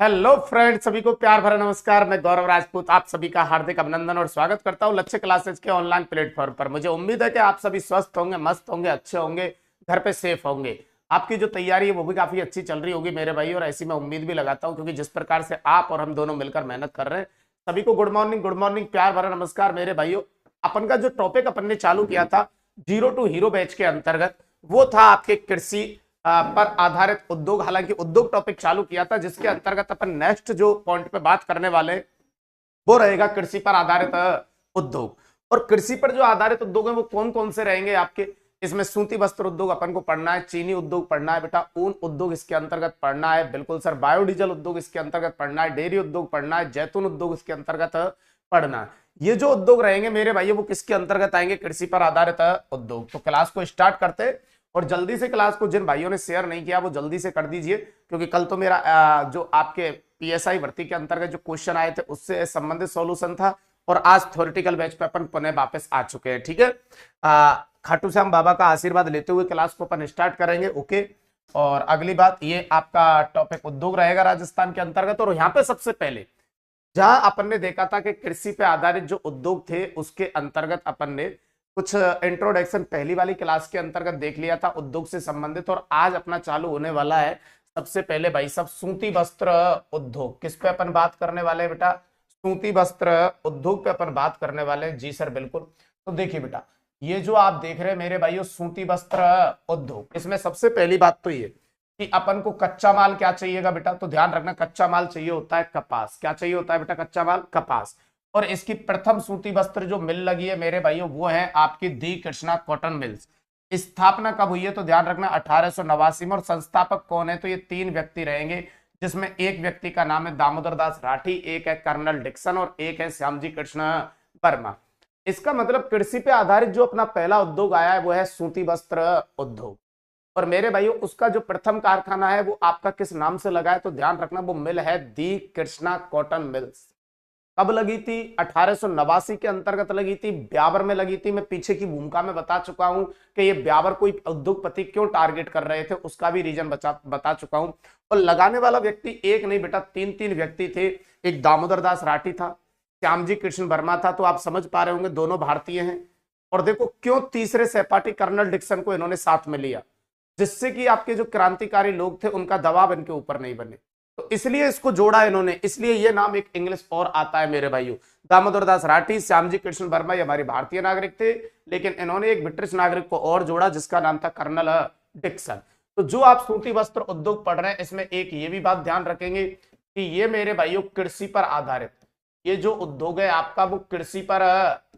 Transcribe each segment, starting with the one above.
Hello friends, सभी को प्यार भरा नमस्कार। मैं गौरव राजपूत आप सभी का हार्दिक अभिनंदन और स्वागत करता हूं लक्ष्य क्लासेस के ऑनलाइन प्लेटफॉर्म पर। मुझे उम्मीद है कि आप सभी स्वस्थ होंगे, मस्त होंगे, अच्छे होंगे, घर पे सेफ होंगे। आपकी जो तैयारी है वो भी काफी अच्छी चल रही होगी मेरे भाई, और ऐसी मैं उम्मीद भी लगाता हूं, क्योंकि जिस प्रकार से आप और हम दोनों मिलकर मेहनत कर रहे हैं। सभी को गुड मॉर्निंग, प्यार भरा नमस्कार मेरे भाइयों। अपन का जो टॉपिक अपन ने चालू किया था जीरो टू हीरो बैच के अंतर्गत, वो था आपके कृषि पर आधारित उद्योग। हालांकि उद्योग टॉपिक चालू किया था, जिसके अंतर्गत अपन नेक्स्ट जो पॉइंट पे बात करने वाले वो रहेगा कृषि पर आधारित उद्योग। और कृषि पर जो आधारित उद्योग है वो कौन कौन से रहेंगे आपके? इसमें सूती वस्त्र उद्योग अपन को पढ़ना है, चीनी उद्योग पढ़ना है बेटा, ऊन उद्योग इसके अंतर्गत पढ़ना है, बिल्कुल सर, बायोडीजल उद्योग इसके अंतर्गत पढ़ना है, डेयरी उद्योग पढ़ना है, जैतून उद्योग इसके अंतर्गत पढ़ना है। ये जो उद्योग रहेंगे मेरे भाई वो किसके अंतर्गत आएंगे? कृषि पर आधारित उद्योग। तो क्लास को स्टार्ट करते हैं, और जल्दी से क्लास को जिन भाइयों ने शेयर नहीं किया वो जल्दी से कर दीजिए, क्योंकि कल तो मेरा जो आपके पीएसआई भर्ती के अंतर्गत जो क्वेश्चन आए थे उससे संबंधित सॉल्यूशन था, और आज थ्योरेटिकल बैच पे अपन पुनः वापस आ चुके हैं। ठीक है, खाटू श्याम बाबा का आशीर्वाद लेते हुए क्लास को अपन स्टार्ट करेंगे। ओके, और अगली बात, ये आपका टॉपिक उद्योग रहेगा राजस्थान के अंतर्गत। और यहाँ पे सबसे पहले जहां अपन ने देखा था कि कृषि पे आधारित जो उद्योग थे उसके अंतर्गत अपन ने कुछ इंट्रोडक्शन पहली वाली क्लास के अंतर्गत देख लिया था उद्योग से संबंधित, और आज अपना चालू होने वाला है सबसे पहले भाई सब सूती वस्त्र उद्योग। किस पे अपन बात करने वाले हैं बेटा? सूती वस्त्र उद्योग पे अपन बात करने वाले हैं। जी सर, बिल्कुल। तो देखिए बेटा, ये जो आप देख रहे हैं मेरे भाइयों सूती वस्त्र उद्योग, इसमें सबसे पहली बात तो ये कि अपन को कच्चा माल क्या चाहिएगा बेटा? तो ध्यान रखना, कच्चा माल चाहिए होता है कपास। क्या चाहिए होता है बेटा? कच्चा माल कपास। और इसकी प्रथम सूती वस्त्र जो मिल लगी है मेरे भाइयों वो है आपकी दी कृष्णा कॉटन मिल्स। स्थापना कब हुई है? तो ध्यान रखना 1889 में। और संस्थापक कौन है? तो ये तीन व्यक्ति रहेंगे, जिसमें एक व्यक्ति का नाम है दामोदर दास राठी, एक है कर्नल डिक्सन, और एक है श्यामजी कृष्ण वर्मा। इसका मतलब कृषि पे आधारित जो अपना पहला उद्योग आया है वो है सूती वस्त्र उद्योग। और मेरे भाइयों उसका जो प्रथम कारखाना है वो आपका किस नाम से लगा है? तो ध्यान रखना वो मिल है दी कृष्णा कॉटन मिल्स। कब लगी थी? 1889 के अंतर्गत लगी थी, ब्यावर में लगी थी। मैं पीछे की भूमिका में बता चुका हूं कि ये ब्यावर कोई उद्योगपति क्यों टारगेट कर रहे थे, उसका भी रीजन बता चुका हूं। और लगाने वाला व्यक्ति एक नहीं बेटा, तीन तीन व्यक्ति थे। एक दामोदर दास राठी था, श्यामजी कृष्ण वर्मा था। तो आप समझ पा रहे होंगे दोनों भारतीय हैं। और देखो क्यों तीसरे सहपाठी कर्नल डिक्सन को इन्होंने साथ में लिया, जिससे कि आपके जो क्रांतिकारी लोग थे उनका दबाव इनके ऊपर नहीं बने, तो इसलिए इसको जोड़ा इन्होंने। इसलिए ये नाम एक इंग्लिश और आता है मेरे भाइयों। दामोदर दास राठी, श्यामजी कृष्ण वर्मा ये हमारे भारतीय नागरिक थे, लेकिन इन्होंने एक ब्रिटिश नागरिक को और जोड़ा जिसका नाम था कर्नल डिक्सन। तो जो आप सूती वस्त्र उद्योग पढ़ रहे हैं इसमें एक ये भी बात ध्यान रखेंगे कि ये मेरे भाइयों कृषि पर आधारित, ये जो उद्योग है आपका वो कृषि पर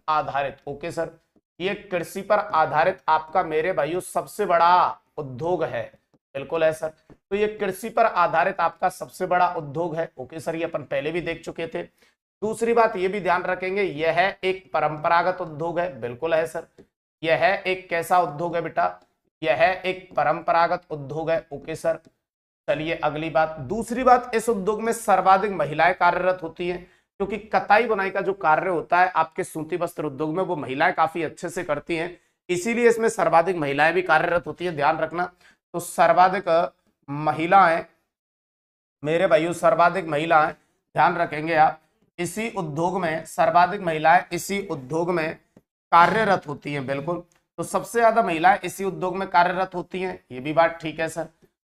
आधारित। ओके सर, ये कृषि पर आधारित आपका मेरे भाइयों सबसे बड़ा उद्योग है। बिल्कुल है सर, तो ये कृषि पर आधारित आपका सबसे बड़ा उद्योग है। ओके सर, ये अपन पहले भी देख चुके थे। दूसरी बात ये भी ध्यान रखेंगे, यह है एक परंपरागत उद्योग है। बिल्कुल है सर, यह है एक कैसा उद्योग है बेटा? यह है एक परंपरागत उद्योग है। ओके सर, चलिए अगली बात। दूसरी बात, इस उद्योग में सर्वाधिक महिलाएं कार्यरत होती हैं, क्योंकि कताई बुनाई का जो कार्य होता है आपके सूती वस्त्र उद्योग में वो महिलाएं काफी अच्छे से करती हैं, इसीलिए इसमें सर्वाधिक महिलाएं भी कार्यरत होती है। ध्यान रखना, तो सर्वाधिक महिलाएं मेरे भाइयों, सर्वाधिक महिलाएं ध्यान रखेंगे आप, इसी उद्योग में सर्वाधिक महिलाएं इसी उद्योग में कार्यरत होती हैं। बिल्कुल, तो सबसे ज्यादा महिलाएं इसी उद्योग में कार्यरत होती हैं, ये भी बात ठीक है सर।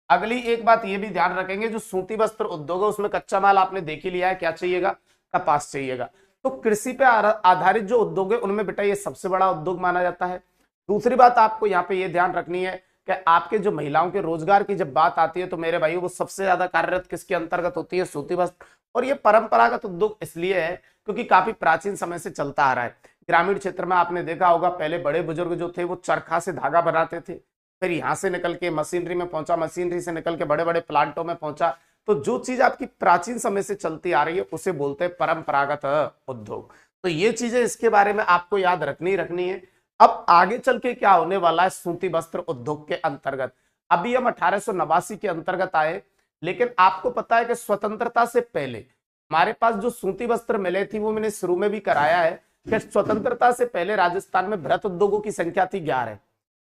अगली एक बात ये भी ध्यान रखेंगे, जो सूती वस्त्र उद्योग है उसमें कच्चा माल आपने देख ही लिया है, क्या चाहिएगा? कपास चाहिएगा। तो कृषि पे आधारित जो उद्योग है उनमें बेटा ये सबसे बड़ा उद्योग माना जाता है। दूसरी बात आपको यहाँ पे ये ध्यान रखनी है कि आपके जो महिलाओं के रोजगार की जब बात आती है तो मेरे भाई वो सबसे ज्यादा कार्यरत किसके अंतर्गत होती है? सूती वस्त्र। और ये परंपरागत उद्योग इसलिए है क्योंकि काफी प्राचीन समय से चलता आ रहा है। ग्रामीण क्षेत्र में आपने देखा होगा पहले बड़े बुजुर्ग जो थे वो चरखा से धागा बनाते थे, फिर यहाँ से निकल के मशीनरी में पहुंचा, मशीनरी से निकल के बड़े बड़े प्लांटों में पहुंचा। तो जो चीज आपकी प्राचीन समय से चलती आ रही है उसे बोलते हैं परंपरागत उद्योग। तो ये चीजें इसके बारे में आपको याद रखनी है। अब आगे चल के क्या होने वाला है सूती वस्त्र उद्योग के अंतर्गत? अभी हम 1889 के अंतर्गत आए, लेकिन आपको पता है कि स्वतंत्रता से पहले हमारे पास जो सूती वस्त्र मिले थी वो मैंने शुरू में भी कराया है कि स्वतंत्रता से पहले राजस्थान में वृहत उद्योगों की संख्या थी 11,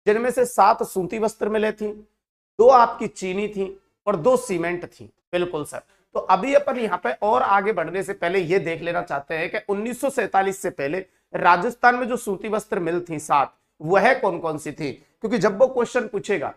जिनमें से 7 सूती वस्त्र मिले थी, 2 आपकी चीनी थी और 2 सीमेंट थी। बिल्कुल सर, तो अभी अपन यहाँ पे और आगे बढ़ने से पहले ये देख लेना चाहते हैं कि 1947 से पहले राजस्थान में जो सूती वस्त्र मिल थी 7, वह कौन कौन सी थी, क्योंकि जब वो क्वेश्चन पूछेगा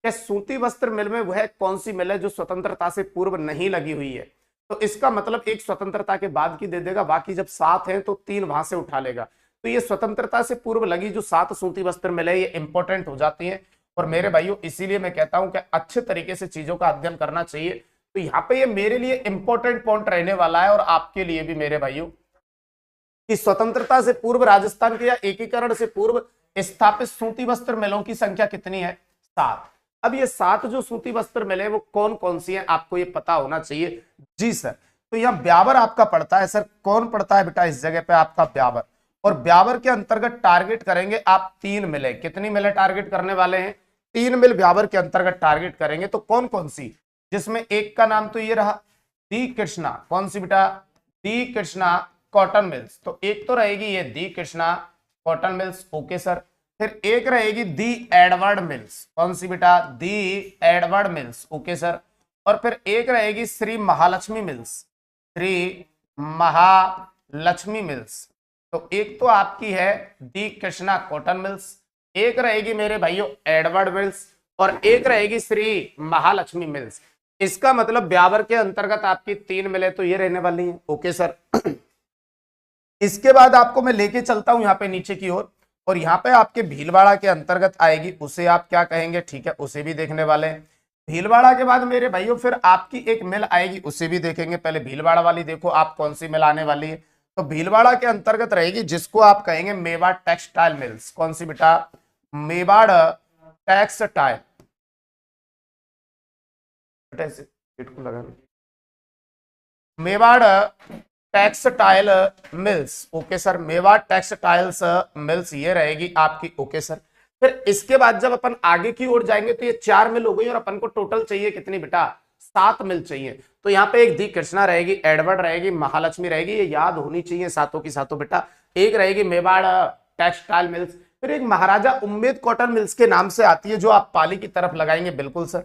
कि सूती वस्त्र मिल में वह कौन सी मिल है जो स्वतंत्रता से पूर्व नहीं लगी हुई है, तो इसका मतलब एक स्वतंत्रता के बाद की दे देगा, बाकी जब 7 है तो 3 वहां से उठा लेगा। तो ये स्वतंत्रता से पूर्व लगी जो 7 सूती वस्त्र मिल है ये इंपॉर्टेंट हो जाती है। और मेरे भाइयों इसीलिए मैं कहता हूं कि अच्छे तरीके से चीजों का अध्ययन करना चाहिए। तो यहाँ पे ये मेरे लिए इंपॉर्टेंट पॉइंट रहने वाला है और आपके लिए भी मेरे भाइयों, कि स्वतंत्रता से पूर्व राजस्थान के या एकीकरण से पूर्व स्थापित सूती वस्त्र मिलों की संख्या कितनी है? 7। अब ये 7 जो सूती वस्त्र मिले वो कौन कौन सी हैं आपको ये पता होना चाहिए। जी सर, तो यहाँ ब्यावर आपका पड़ता है। सर कौन पड़ता है बेटा इस जगह पे? आपका ब्यावर। और ब्यावर के अंतर्गत टारगेट करेंगे आप 3 मिले। कितनी मिले टारगेट करने वाले हैं? 3 मिल ब्यावर के अंतर्गत टारगेट करेंगे। तो कौन कौन सी? जिसमें एक का नाम तो ये रहा दी कृष्णा। कौन सी बेटा? The Krishna cotton mills. तो एक तो रहेगी ये the Krishna cotton mills, okay sir. फिर एक रहेगी दी एडवर्ड मिल्स। कौन सी बेटा? The Edward mills, okay sir. और फिर एक रहेगी श्री महालक्ष्मी मिल्स। श्री महालक्ष्मी मिल्स। तो एक तो आपकी है दी कृष्णा कॉटन मिल्स, एक रहेगी मेरे भाइयों एडवर्ड मिल्स, और एक रहेगी श्री महालक्ष्मी मिल्स। इसका मतलब ब्यावर के अंतर्गत आपकी 3 मिले तो ये रहने वाली है, ओके सर। इसके बाद आपको मैं लेके चलता हूं यहाँ पे नीचे की ओर, और यहाँ पे आपके भीलवाड़ा के अंतर्गत आएगी, उसे आप क्या कहेंगे? ठीक है, उसे भी देखने वाले हैं। भीलवाड़ा के बाद मेरे भाइयों फिर आपकी एक मिल आएगी, उसे भी देखेंगे। पहले भीलवाड़ा वाली देखो आप कौन सी मिल आने वाली है। तो भीलवाड़ा के अंतर्गत रहेगी जिसको आप कहेंगे मेवाड़ टेक्सटाइल मिल्स। कौन सी बेटा? Mewar textile. Mewar textile mills, okay sir. Mewar textiles mills ये रहेगी आपकी, ओके सर। फिर इसके बाद जब अपन आगे की ओर जाएंगे तो ये 4 मिल हो गई, और अपन को टोटल चाहिए कितनी बेटा? 7 मिल चाहिए। तो यहाँ पे एक दी कृष्णा रहेगी, एडवर्ड रहेगी, महालक्ष्मी रहेगी, ये याद होनी चाहिए सातों की सातों बेटा। एक रहेगी मेवाड़ टेक्सटाइल मिल्स, फिर एक महाराजा उम्मेद कॉटन मिल्स के नाम से आती है जो आप पाली की तरफ लगाएंगे। बिल्कुल सर,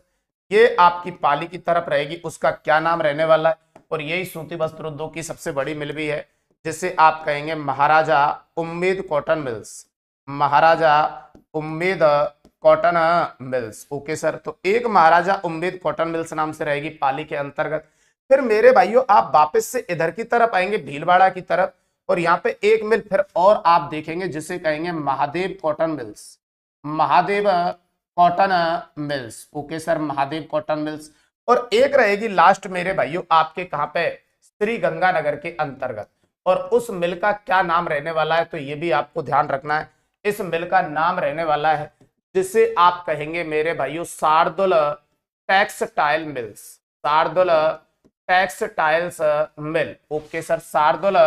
ये आपकी पाली की तरफ रहेगी, उसका क्या नाम रहने वाला है? और यही सूती वस्त्र उद्योग की सबसे बड़ी मिल भी है, जिसे आप कहेंगे Maharaja Ummed cotton mills. Maharaja Ummed cotton mills, okay sir. तो एक महाराजा उम्मेद कॉटन मिल्स नाम से रहेगी पाली के अंतर्गत। फिर मेरे भाइयों आप वापस से इधर की तरफ आएंगे भीलवाड़ा की तरफ, और यहाँ पे एक मिल फिर और आप देखेंगे जिसे कहेंगे Mahadev cotton mills. Mahadev cotton mills, okay sir, Mahadev cotton mills. और एक रहेगी लास्ट मेरे भाइयों आपके कहां पे? श्री गंगानगर के अंतर्गत। और उस मिल का क्या नाम रहने वाला है? तो ये भी आपको ध्यान रखना है। इस मिल का नाम रहने वाला है जिसे आप कहेंगे मेरे भाइयों Shardul textile mills. Shardul textiles mill, okay sir, Shardul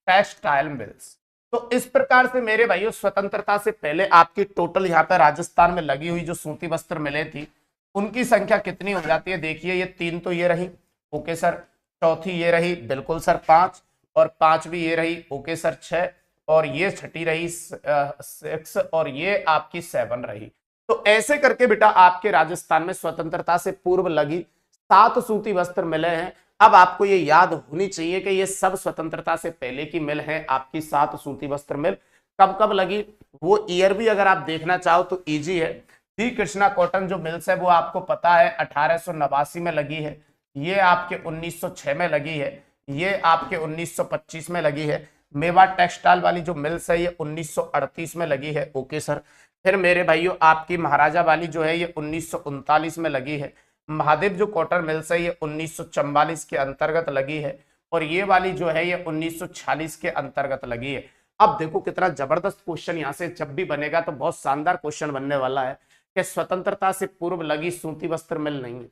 textile mills. तो इस प्रकार से मेरे भाइयों स्वतंत्रता से पहले आपकी टोटल यहाँ पे राजस्थान में लगी हुई जो सूती वस्त्र मिले थी उनकी संख्या कितनी हो जाती है? देखिए ये 3 तो ये रही, ओके सर। चौथी ये रही, बिल्कुल सर 5, और 5 भी ये रही, ओके सर 6, और ये छठी रही 6, और ये आपकी 7 रही। तो ऐसे करके बेटा आपके राजस्थान में स्वतंत्रता से पूर्व लगी 7 सूती वस्त्र मिले हैं। अब आपको ये याद होनी चाहिए कि ये सब स्वतंत्रता से पहले की मिल है आपकी 7 सूती वस्त्र मिल। कब कब लगी वो ईयर भी अगर आप देखना चाहो तो इजी है। दी कृष्णा कॉटन जो मिल्स है वो आपको पता है 1889 में लगी है, ये आपके 1906 में लगी है, ये आपके 1925 में लगी है। मेवाड़ टेक्सटाइल वाली जो मिल्स है ये 1938 में लगी है, ओके सर। फिर मेरे भाइयों आपकी महाराजा वाली जो है ये 1939 में लगी है। महादेव जो कॉटन मिल्स है ये 1944 के अंतर्गत लगी है, और ये वाली जो है ये 1946 के अंतर्गत लगी है। अब देखो कितना जबरदस्त क्वेश्चन यहाँ से जब भी बनेगा तो बहुत शानदार क्वेश्चन बनने वाला है कि स्वतंत्रता से पूर्व लगी सूती वस्त्र मिल नहीं है।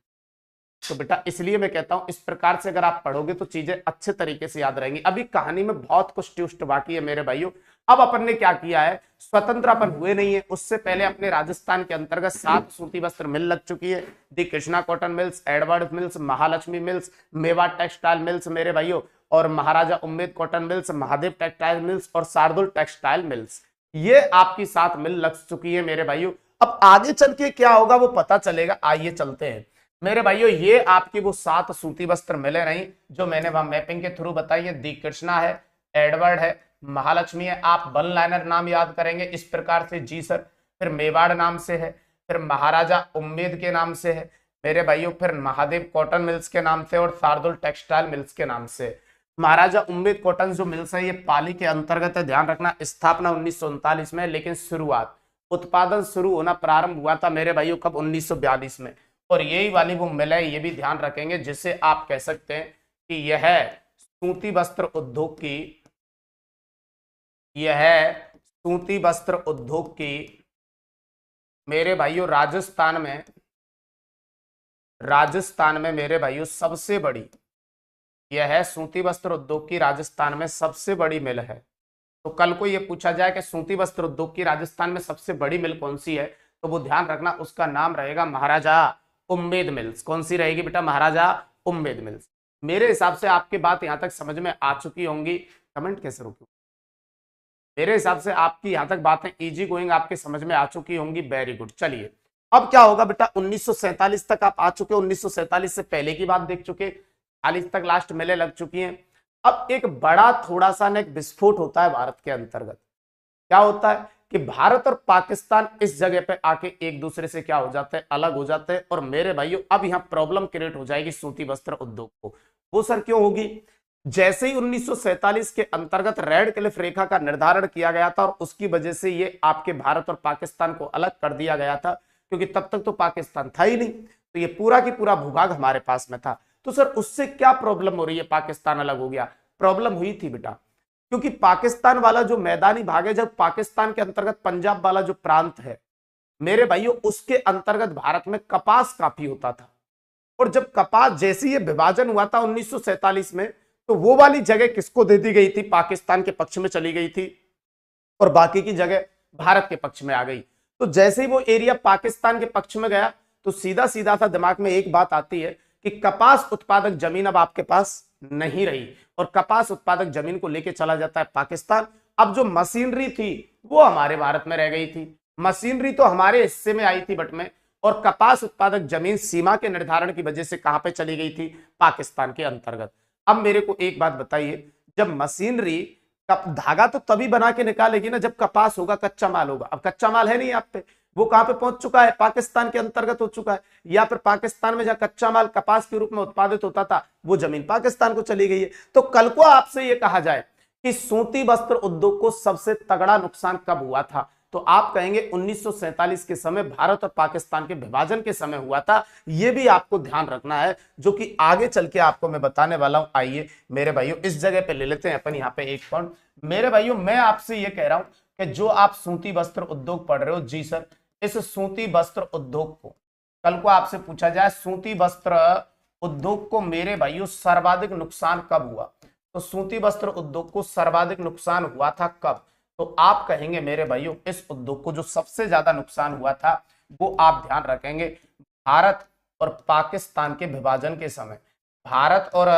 तो बेटा इसलिए मैं कहता हूं इस प्रकार से अगर आप पढ़ोगे तो चीजें अच्छे तरीके से याद रहेंगी। अभी कहानी में बहुत कुछ ट्विस्ट बाकी है मेरे भाइयों। अब अपन ने क्या किया है, स्वतंत्र अपन हुए नहीं है उससे पहले अपने राजस्थान के अंतर्गत 7 सूती वस्त्र मिल लग चुकी है। The Krishna cotton mills, Edward mills, Mahalakshmi mills, Mewar textile mills मेरे भाइयों, और Maharaja Ummed cotton mills, Mahadev textile mills और शार्दुल टेक्सटाइल मिल्स, ये आपकी 7 मिल लग चुकी है मेरे भाइयों। अब आगे चल के क्या होगा वो पता चलेगा, आइए चलते हैं। मेरे भाइयों ये आपकी वो 7 सूती वस्त्र मिले नहीं जो मैंने वहां मैपिंग के थ्रू बताई है। दी कृष्णा है, एडवर्ड है, महालक्ष्मी है। आप वन लाइनर नाम याद करेंगे इस प्रकार से, जी सर। फिर मेवाड़ नाम से है, फिर महाराजा उम्मेद के नाम से है मेरे भाइयों, फिर महादेव कॉटन मिल्स के नाम से, और शार्दुल टेक्सटाइल मिल्स के नाम से। महाराजा उम्मेद कॉटन जो मिल्स है ये पाली के अंतर्गत है, ध्यान रखना। स्थापना 1939 में, लेकिन शुरुआत, उत्पादन शुरू होना प्रारंभ हुआ था मेरे भाइयों कब, 1942 में। और यही वाली वो मिल है, ये भी ध्यान रखेंगे, जिसे आप कह सकते हैं कि यह सूती वस्त्र उद्योग की, यह सूती वस्त्र उद्योग की मेरे भाइयों राजस्थान में मेरे भाइयों सबसे बड़ी, यह है सूती वस्त्र उद्योग की राजस्थान में सबसे बड़ी मिल है। तो कल को यह पूछा जाए कि सूती वस्त्र उद्योग की राजस्थान में सबसे बड़ी मिल कौन सी है, तो वो ध्यान रखना उसका नाम रहेगा महाराजा उम्मेद मिल्स। कौन सी रहेगी बेटा, महाराजा उम्मेद मिल्स। मेरे हिसाब से आपकी बात यहां तक समझ में आ चुकी होंगी। कमेंट कैसे रोकूं, मेरे हिसाब से आपकी यहां तक बातें इजी गोइंग आपके समझ में आ चुकी होंगी। Very good. चलिए अब क्या होगा बेटा, 1947 तक आप आ चुके, 1947 से पहले की बात देख चुके, 40 तक लास्ट मेले लग चुकी हैं। अब एक बड़ा थोड़ा सा एक विस्फोट होता है भारत के अंतर्गत। क्या होता है कि भारत और पाकिस्तान इस जगह पे आके एक दूसरे से क्या हो जाते हैं, अलग हो जाते हैं। और मेरे भाइयों अब यहां प्रॉब्लम क्रिएट हो जाएगी सूती वस्त्र उद्योग को। वो सर क्यों होगी, जैसे ही 1947 के अंतर्गत रेड क्लिफ रेखा का निर्धारण किया गया था और उसकी वजह से ये आपके भारत और पाकिस्तान को अलग कर दिया गया था, क्योंकि तब तक तो पाकिस्तान था ही नहीं, तो ये पूरा की पूरा भूभाग हमारे पास में था। तो सर उससे क्या प्रॉब्लम हो रही है, पाकिस्तान अलग हो गया। प्रॉब्लम हुई थी बेटा, क्योंकि पाकिस्तान वाला जो मैदानी भाग है, जब पाकिस्तान के अंतर्गत पंजाब वाला जो प्रांत है मेरे भाइयों, उसके अंतर्गत भारत में कपास काफी होता था। और जब कपास, जैसे ये विभाजन हुआ था 1947 में, तो वो वाली जगह किसको दे दी गई थी, पाकिस्तान के पक्ष में चली गई थी, और बाकी की जगह भारत के पक्ष में आ गई। तो जैसे ही वो एरिया पाकिस्तान के पक्ष में गया, तो सीधा सीधा सा दिमाग में एक बात आती है कि कपास उत्पादक जमीन अब आपके पास नहीं रही, और कपास उत्पादक जमीन को लेके चला जाता है पाकिस्तान। अब जो मशीनरी थी वो हमारे भारत में रह गई थी, मशीनरी तो हमारे हिस्से में आई थी बट में, और कपास उत्पादक जमीन सीमा के निर्धारण की वजह से कहां पे चली गई थी, पाकिस्तान के अंतर्गत। अब मेरे को एक बात बताइए, जब मशीनरी धागा तो तभी बना के निकालेगी ना जब कपास होगा, कच्चा माल होगा। अब कच्चा माल है नहीं आप पे, वो कहां पे पहुंच चुका है, पाकिस्तान के अंतर्गत हो चुका है, या फिर पाकिस्तान में जहां कच्चा माल कपास के रूप में उत्पादित होता था वो जमीन पाकिस्तान को चली गई है। तो कल को आपसे ये कहा जाए कि सूती वस्त्र उद्योग को सबसे तगड़ा नुकसान कब हुआ था, तो आप कहेंगे 1947 के समय भारत और पाकिस्तान के विभाजन के समय हुआ था। यह भी आपको ध्यान रखना है, जो कि आगे चल के आपको मैं बताने वाला हूं। आइए मेरे भाइयों इस जगह पे ले लेते हैं अपन यहाँ पे एक पॉइंट। मेरे भाइयों मैं आपसे ये कह रहा हूं कि जो आप सूती वस्त्र उद्योग पढ़ रहे हो, जी सर, इस सूती वस्त्र उद्योग को कल को आपसे पूछा जाए, सूती वस्त्र उद्योग को मेरे भाइयों सर्वाधिक नुकसान कब हुआ, तो सूती वस्त्र उद्योग को सर्वाधिक नुकसान हुआ था कब, तो आप कहेंगे मेरे भाइयों इस उद्योग को जो सबसे ज्यादा नुकसान हुआ था वो आप ध्यान रखेंगे भारत और पाकिस्तान के विभाजन के समय। भारत और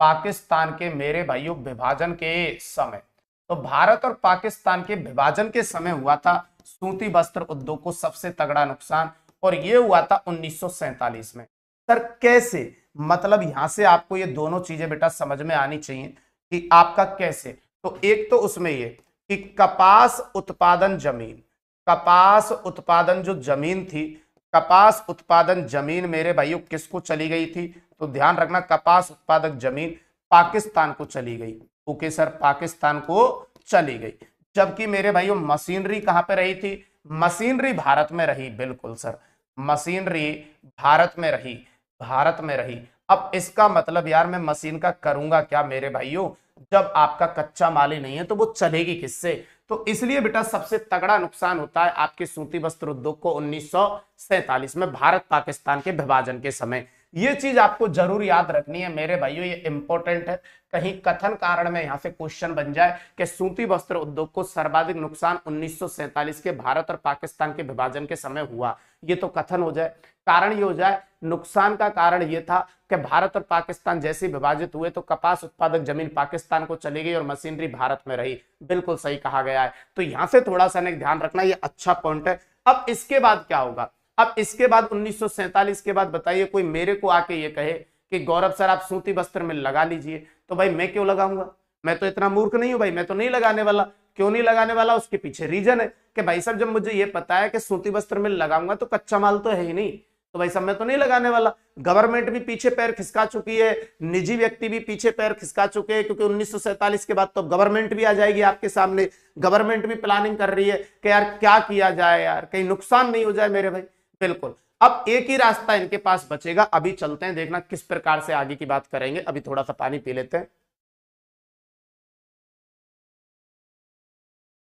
पाकिस्तान के मेरे भाइयों विभाजन के समय, तो भारत और पाकिस्तान के विभाजन के समय हुआ था सूती वस्त्र उद्योग को सबसे तगड़ा नुकसान, और यह हुआ था 1947 में। सर कैसे, मतलब यहां से आपको ये दोनों चीजें बेटा समझ में आनी चाहिए कि आपका कैसे। तो एक तो उसमें ये कि कपास उत्पादन जमीन, कपास उत्पादन जो जमीन थी, कपास उत्पादन जमीन मेरे भाइयों किसको चली गई थी, तो ध्यान रखना कपास उत्पादक जमीन पाकिस्तान को चली गई। ओके सर, पाकिस्तान को चली गई। जबकि मेरे भाइयों मशीनरी कहां पे रही थी, मशीनरी भारत में रही। बिल्कुल सर, मशीनरी भारत में रही, भारत में रही। अब इसका मतलब यार मैं मशीन का करूंगा क्या मेरे भाइयों, जब आपका कच्चा माल ही नहीं है तो वो चलेगी किससे। तो इसलिए बेटा सबसे तगड़ा नुकसान होता है आपके सूती वस्त्र उद्योग को 1947 में भारत पाकिस्तान के विभाजन के समय। ये चीज आपको जरूर याद रखनी है मेरे भाइयों, ये इंपॉर्टेंट है, कहीं कथन कारण में यहां से क्वेश्चन बन जाए कि सूती वस्त्र उद्योग को सर्वाधिक नुकसान 1947 के भारत और पाकिस्तान के विभाजन के समय हुआ, ये तो कथन हो जाए। कारण ये हो जाए, नुकसान का कारण ये था कि भारत और पाकिस्तान जैसे विभाजित हुए तो कपास उत्पादक जमीन पाकिस्तान को चली गई और मशीनरी भारत में रही। बिल्कुल सही कहा गया है, तो यहां से थोड़ा सा ध्यान रखना, ये अच्छा पॉइंट है। अब इसके बाद क्या होगा, अब इसके बाद 1947 के बाद बताइए कोई मेरे को आके ये कहे कि गौरव सर आप सूती वस्त्र मिल लगा लीजिए, तो भाई मैं क्यों लगाऊंगा? मैं तो इतना मूर्ख नहीं हूं भाई, मैं तो नहीं लगाने वाला। क्यों नहीं लगाने वाला? उसके पीछे रीजन है कि भाई साहब जब मुझे ये पता है कि सूती वस्त्र मिल लगाऊंगा तो कच्चा माल तो है ही नहीं, तो भाई साहब मैं तो नहीं लगाने वाला। गवर्नमेंट भी पीछे पैर खिसका चुकी है, निजी व्यक्ति भी पीछे पैर खिसका चुके हैं, क्योंकि 1947 के बाद तो गवर्नमेंट भी आ जाएगी आपके सामने। गवर्नमेंट भी प्लानिंग कर रही है कि यार क्या किया जाए, यार कहीं नुकसान नहीं हो जाए मेरे भाई। बिल्कुल, अब एक ही रास्ता इनके पास बचेगा। अभी चलते हैं, देखना किस प्रकार से आगे की बात करेंगे। अभी थोड़ा सा पानी पी लेते हैं।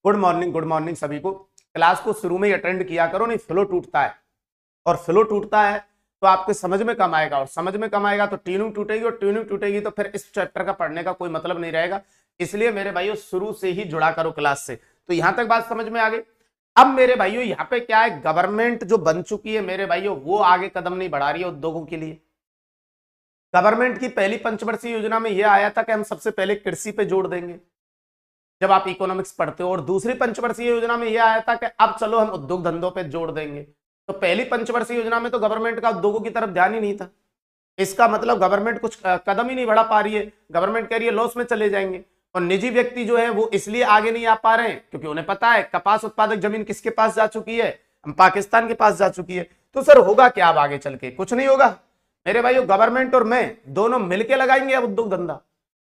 गुड मॉर्निंग सभी को। क्लास को शुरू में ही अटेंड किया करो, नहीं फ्लो टूटता है, और फ्लो टूटता है तो आपके समझ में कम आएगा, और समझ में कम आएगा तो ट्यूनिंग टूटेगी, और ट्यूनिंग टूटेगी तो फिर इस चैप्टर का पढ़ने का कोई मतलब नहीं रहेगा। इसलिए मेरे भाइयों शुरू से ही जुड़ा करो क्लास से। तो यहां तक बात समझ में आ गई। अब मेरे भाइयों यहाँ पे क्या है, गवर्नमेंट जो बन चुकी है मेरे भाइयों वो आगे कदम नहीं बढ़ा रही है उद्योगों के लिए। गवर्नमेंट की पहली पंचवर्षीय योजना में यह आया था कि हम सबसे पहले कृषि पे जोड़ देंगे, जब आप इकोनॉमिक्स पढ़ते हो, और दूसरी पंचवर्षीय योजना में यह आया था कि अब चलो हम उद्योग धंधों पे जोड़ देंगे। तो पहली पंचवर्षीय योजना में तो गवर्नमेंट का उद्योगों की तरफ ध्यान ही नहीं था। इसका मतलब गवर्नमेंट कुछ कदम ही नहीं बढ़ा पा रही है। गवर्नमेंट कह रही है लॉस में चले जाएंगे, और निजी व्यक्ति जो है वो इसलिए आगे नहीं आ पा रहे हैं क्योंकि उन्हें पता है कपास उत्पादक जमीन किसके पास जा चुकी है, पाकिस्तान के पास जा चुकी है। तो सर होगा क्या अब आगे चल के? कुछ नहीं होगा मेरे भाइयों। गवर्नमेंट और मैं दोनों मिलकर लगाएंगे अब उद्योग धंधा,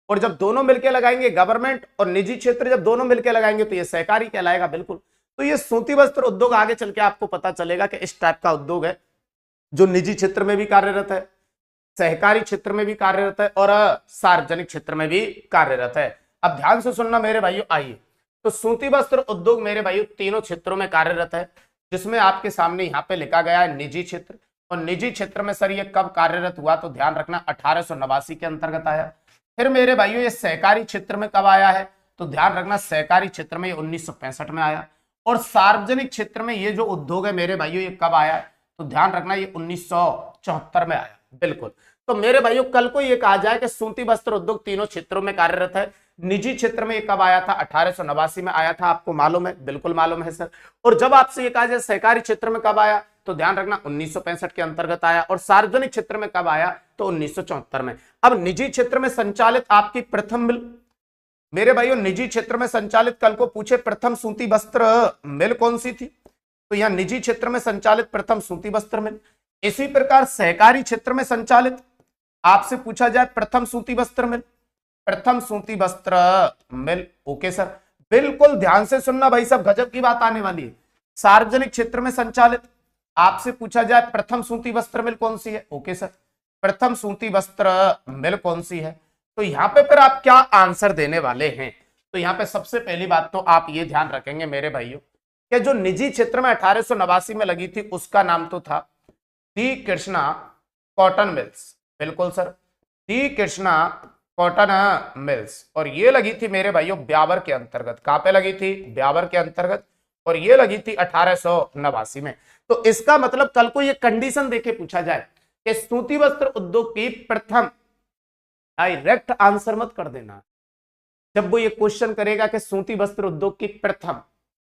और जब दोनों मिलकर लगाएंगे, गवर्नमेंट और निजी क्षेत्र जब दोनों मिलकर लगाएंगे तो ये सहकारी कहलाएगा। बिल्कुल, तो ये सूती वस्त्र उद्योग आगे चल के आपको पता चलेगा कि इस टाइप का उद्योग है जो निजी क्षेत्र में भी कार्यरत है, सहकारी क्षेत्र में भी कार्यरत है, और सार्वजनिक क्षेत्र में भी कार्यरत है। अब ध्यान से सुनना मेरे भाइयों। आइए, तो सूती वस्त्र उद्योग मेरे भाइयों तीनों क्षेत्रों में कार्यरत है, जिसमें आपके सामने यहाँ पे लिखा गया है निजी क्षेत्र। और निजी क्षेत्र में सर ये कब कार्यरत हुआ, तो ध्यान रखना 1889 के अंतर्गत आया। फिर मेरे भाइयों ये सहकारी क्षेत्र में कब आया है, तो ध्यान रखना सहकारी क्षेत्र में ये 1965 में आया। और सार्वजनिक क्षेत्र में ये जो उद्योग है मेरे भाइयों ये कब आया है, तो ध्यान रखना ये 1974 में आया। बिल्कुल, तो मेरे भाइयों कल को ये कहा जाए कि सूती वस्त्र उद्योग तीनों क्षेत्रों में कार्यरत है। निजी क्षेत्र में ये कब आया था? 1889 में आया था। आपको मालूम है? बिल्कुल मालूम है सर। और जब आपसे ये कहा जाए सहकारी क्षेत्र में कब आया, तो ध्यान रखना 1965 के अंतर्गत आया। और सार्वजनिक क्षेत्र में कब आया, तो 1974 में। अब निजी क्षेत्र में संचालित आपकी प्रथम मिल मेरे भाइयों, निजी क्षेत्र में संचालित कल को पूछे प्रथम सूती वस्त्र मिल कौन सी थी, तो यहां निजी क्षेत्र में संचालित प्रथम सूती वस्त्र मिल। इसी प्रकार सहकारी क्षेत्र में संचालित आपसे पूछा जाए प्रथम सूती वस्त्र मिल, प्रथम सूती वस्त्र मिल। ओके सर, बिल्कुल ध्यान से सुनना भाई साहब, गजब की बात आने वाली है। सार्वजनिक क्षेत्र में संचालित आपसे पूछा जाए प्रथम सूती वस्त्र मिल कौन सी है। ओके सर, प्रथम सूती वस्त्र मिल कौन सी है। तो यहां पे फिर आप क्या आंसर देने वाले हैं, तो यहां पे सबसे पहली बात तो आप ये ध्यान रखेंगे मेरे भाइयों कि जो निजी क्षेत्र में 1889 में लगी थी उसका नाम तो था दी कृष्णा कॉटन मिल्स। बिल्कुल सर, दी कृष्णा कॉटन मिल्स। और ये लगी थी मेरे भाइयों ब्यावर के अंतर्गत। कहां पे लगी थी? ब्यावर के अंतर्गत। और ये लगी थी 1889 में। तो इसका मतलब कल को ये कंडीशन देके पूछा जाए कि सूती वस्त्र उद्योग की प्रथम, डायरेक्ट आंसर मत कर देना। जब वो ये क्वेश्चन करेगा कि सूती वस्त्र उद्योग की प्रथम,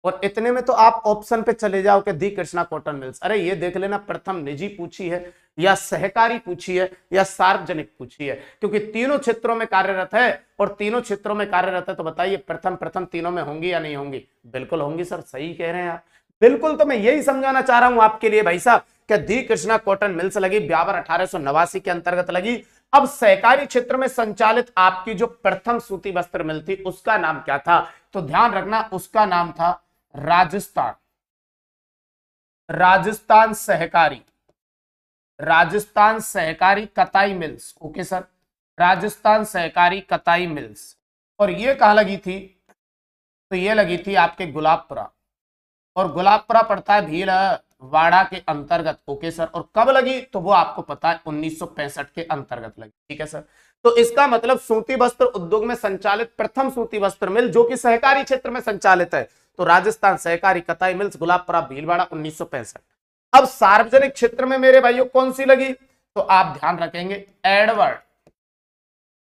और इतने में तो आप ऑप्शन पे चले जाओ कि दी कृष्णा कॉटन मिल्स। अरे ये देख लेना प्रथम निजी पूछी है या सहकारी पूछी है या सार्वजनिक पूछी है, क्योंकि तीनों क्षेत्रों में कार्यरत है। और तीनों क्षेत्रों में कार्यरत है तो बताइए प्रथम प्रथम तीनों में होंगी या नहीं होंगी? बिल्कुल होंगी सर, सही कह रहे हैं आप। बिल्कुल, तो मैं यही समझाना चाह रहा हूं आपके लिए भाई साहब कि दी कृष्णा कॉटन मिल्स लगी ब्यावर 1889 के अंतर्गत लगी। अब सहकारी क्षेत्र में संचालित आपकी जो प्रथम सूती वस्त्र मिल थी उसका नाम क्या था, तो ध्यान रखना उसका नाम था राजस्थान, राजस्थान सहकारी, राजस्थान सहकारी कताई मिल्स। ओके सर, राजस्थान सहकारी कताई मिल्स। और ये कहां लगी थी, तो ये लगी थी आपके गुलाबपुरा, और गुलाबपुरा पड़ता है भीलवाड़ा के अंतर्गत। ओके सर, और कब लगी तो वो आपको पता है 1965 के अंतर्गत लगी। ठीक है सर, तो इसका मतलब सूती वस्त्र उद्योग में संचालित प्रथम सूती वस्त्र मिल जो कि सहकारी क्षेत्र में संचालित है, तो राजस्थान सहकारी कताई मिल्स गुलाबपुरा भीलवाड़ा 1965। अब सार्वजनिक क्षेत्र में मेरे भाइयों कौन सी लगी, तो आप ध्यान रखेंगे एडवर्ड,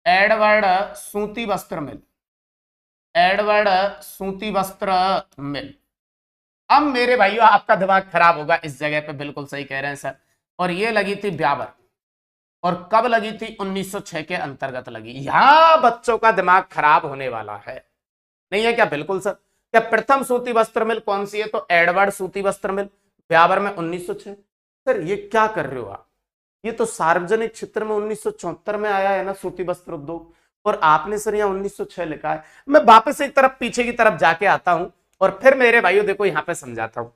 एडवर्ड सूती वस्त्र मिल, एडवर्ड सूती वस्त्र मिल। अब मेरे भाइयों आपका दिमाग खराब होगा इस जगह पे, बिल्कुल सही कह रहे हैं सर। और ये लगी थी ब्यावर, और कब लगी थी? 1906 के अंतर्गत लगी। यहां बच्चों का दिमाग खराब होने वाला है, नहीं है क्या? बिल्कुल सर। क्या प्रथम सूती वस्त्र मिल कौन सी है? तो एडवर्ड सूती वस्त्र मिल, ब्यावर में 1906। सर ये क्या कर रहे हो आप? ये तो सार्वजनिक क्षेत्र में 1974 में आया है ना सूती वस्त्र उद्योग, और आपने सर यहाँ 1906 लिखा है। मैं वापस एक तरफ पीछे की तरफ जाके आता हूं और फिर मेरे भाइयों देखो यहां पे समझाता हूं।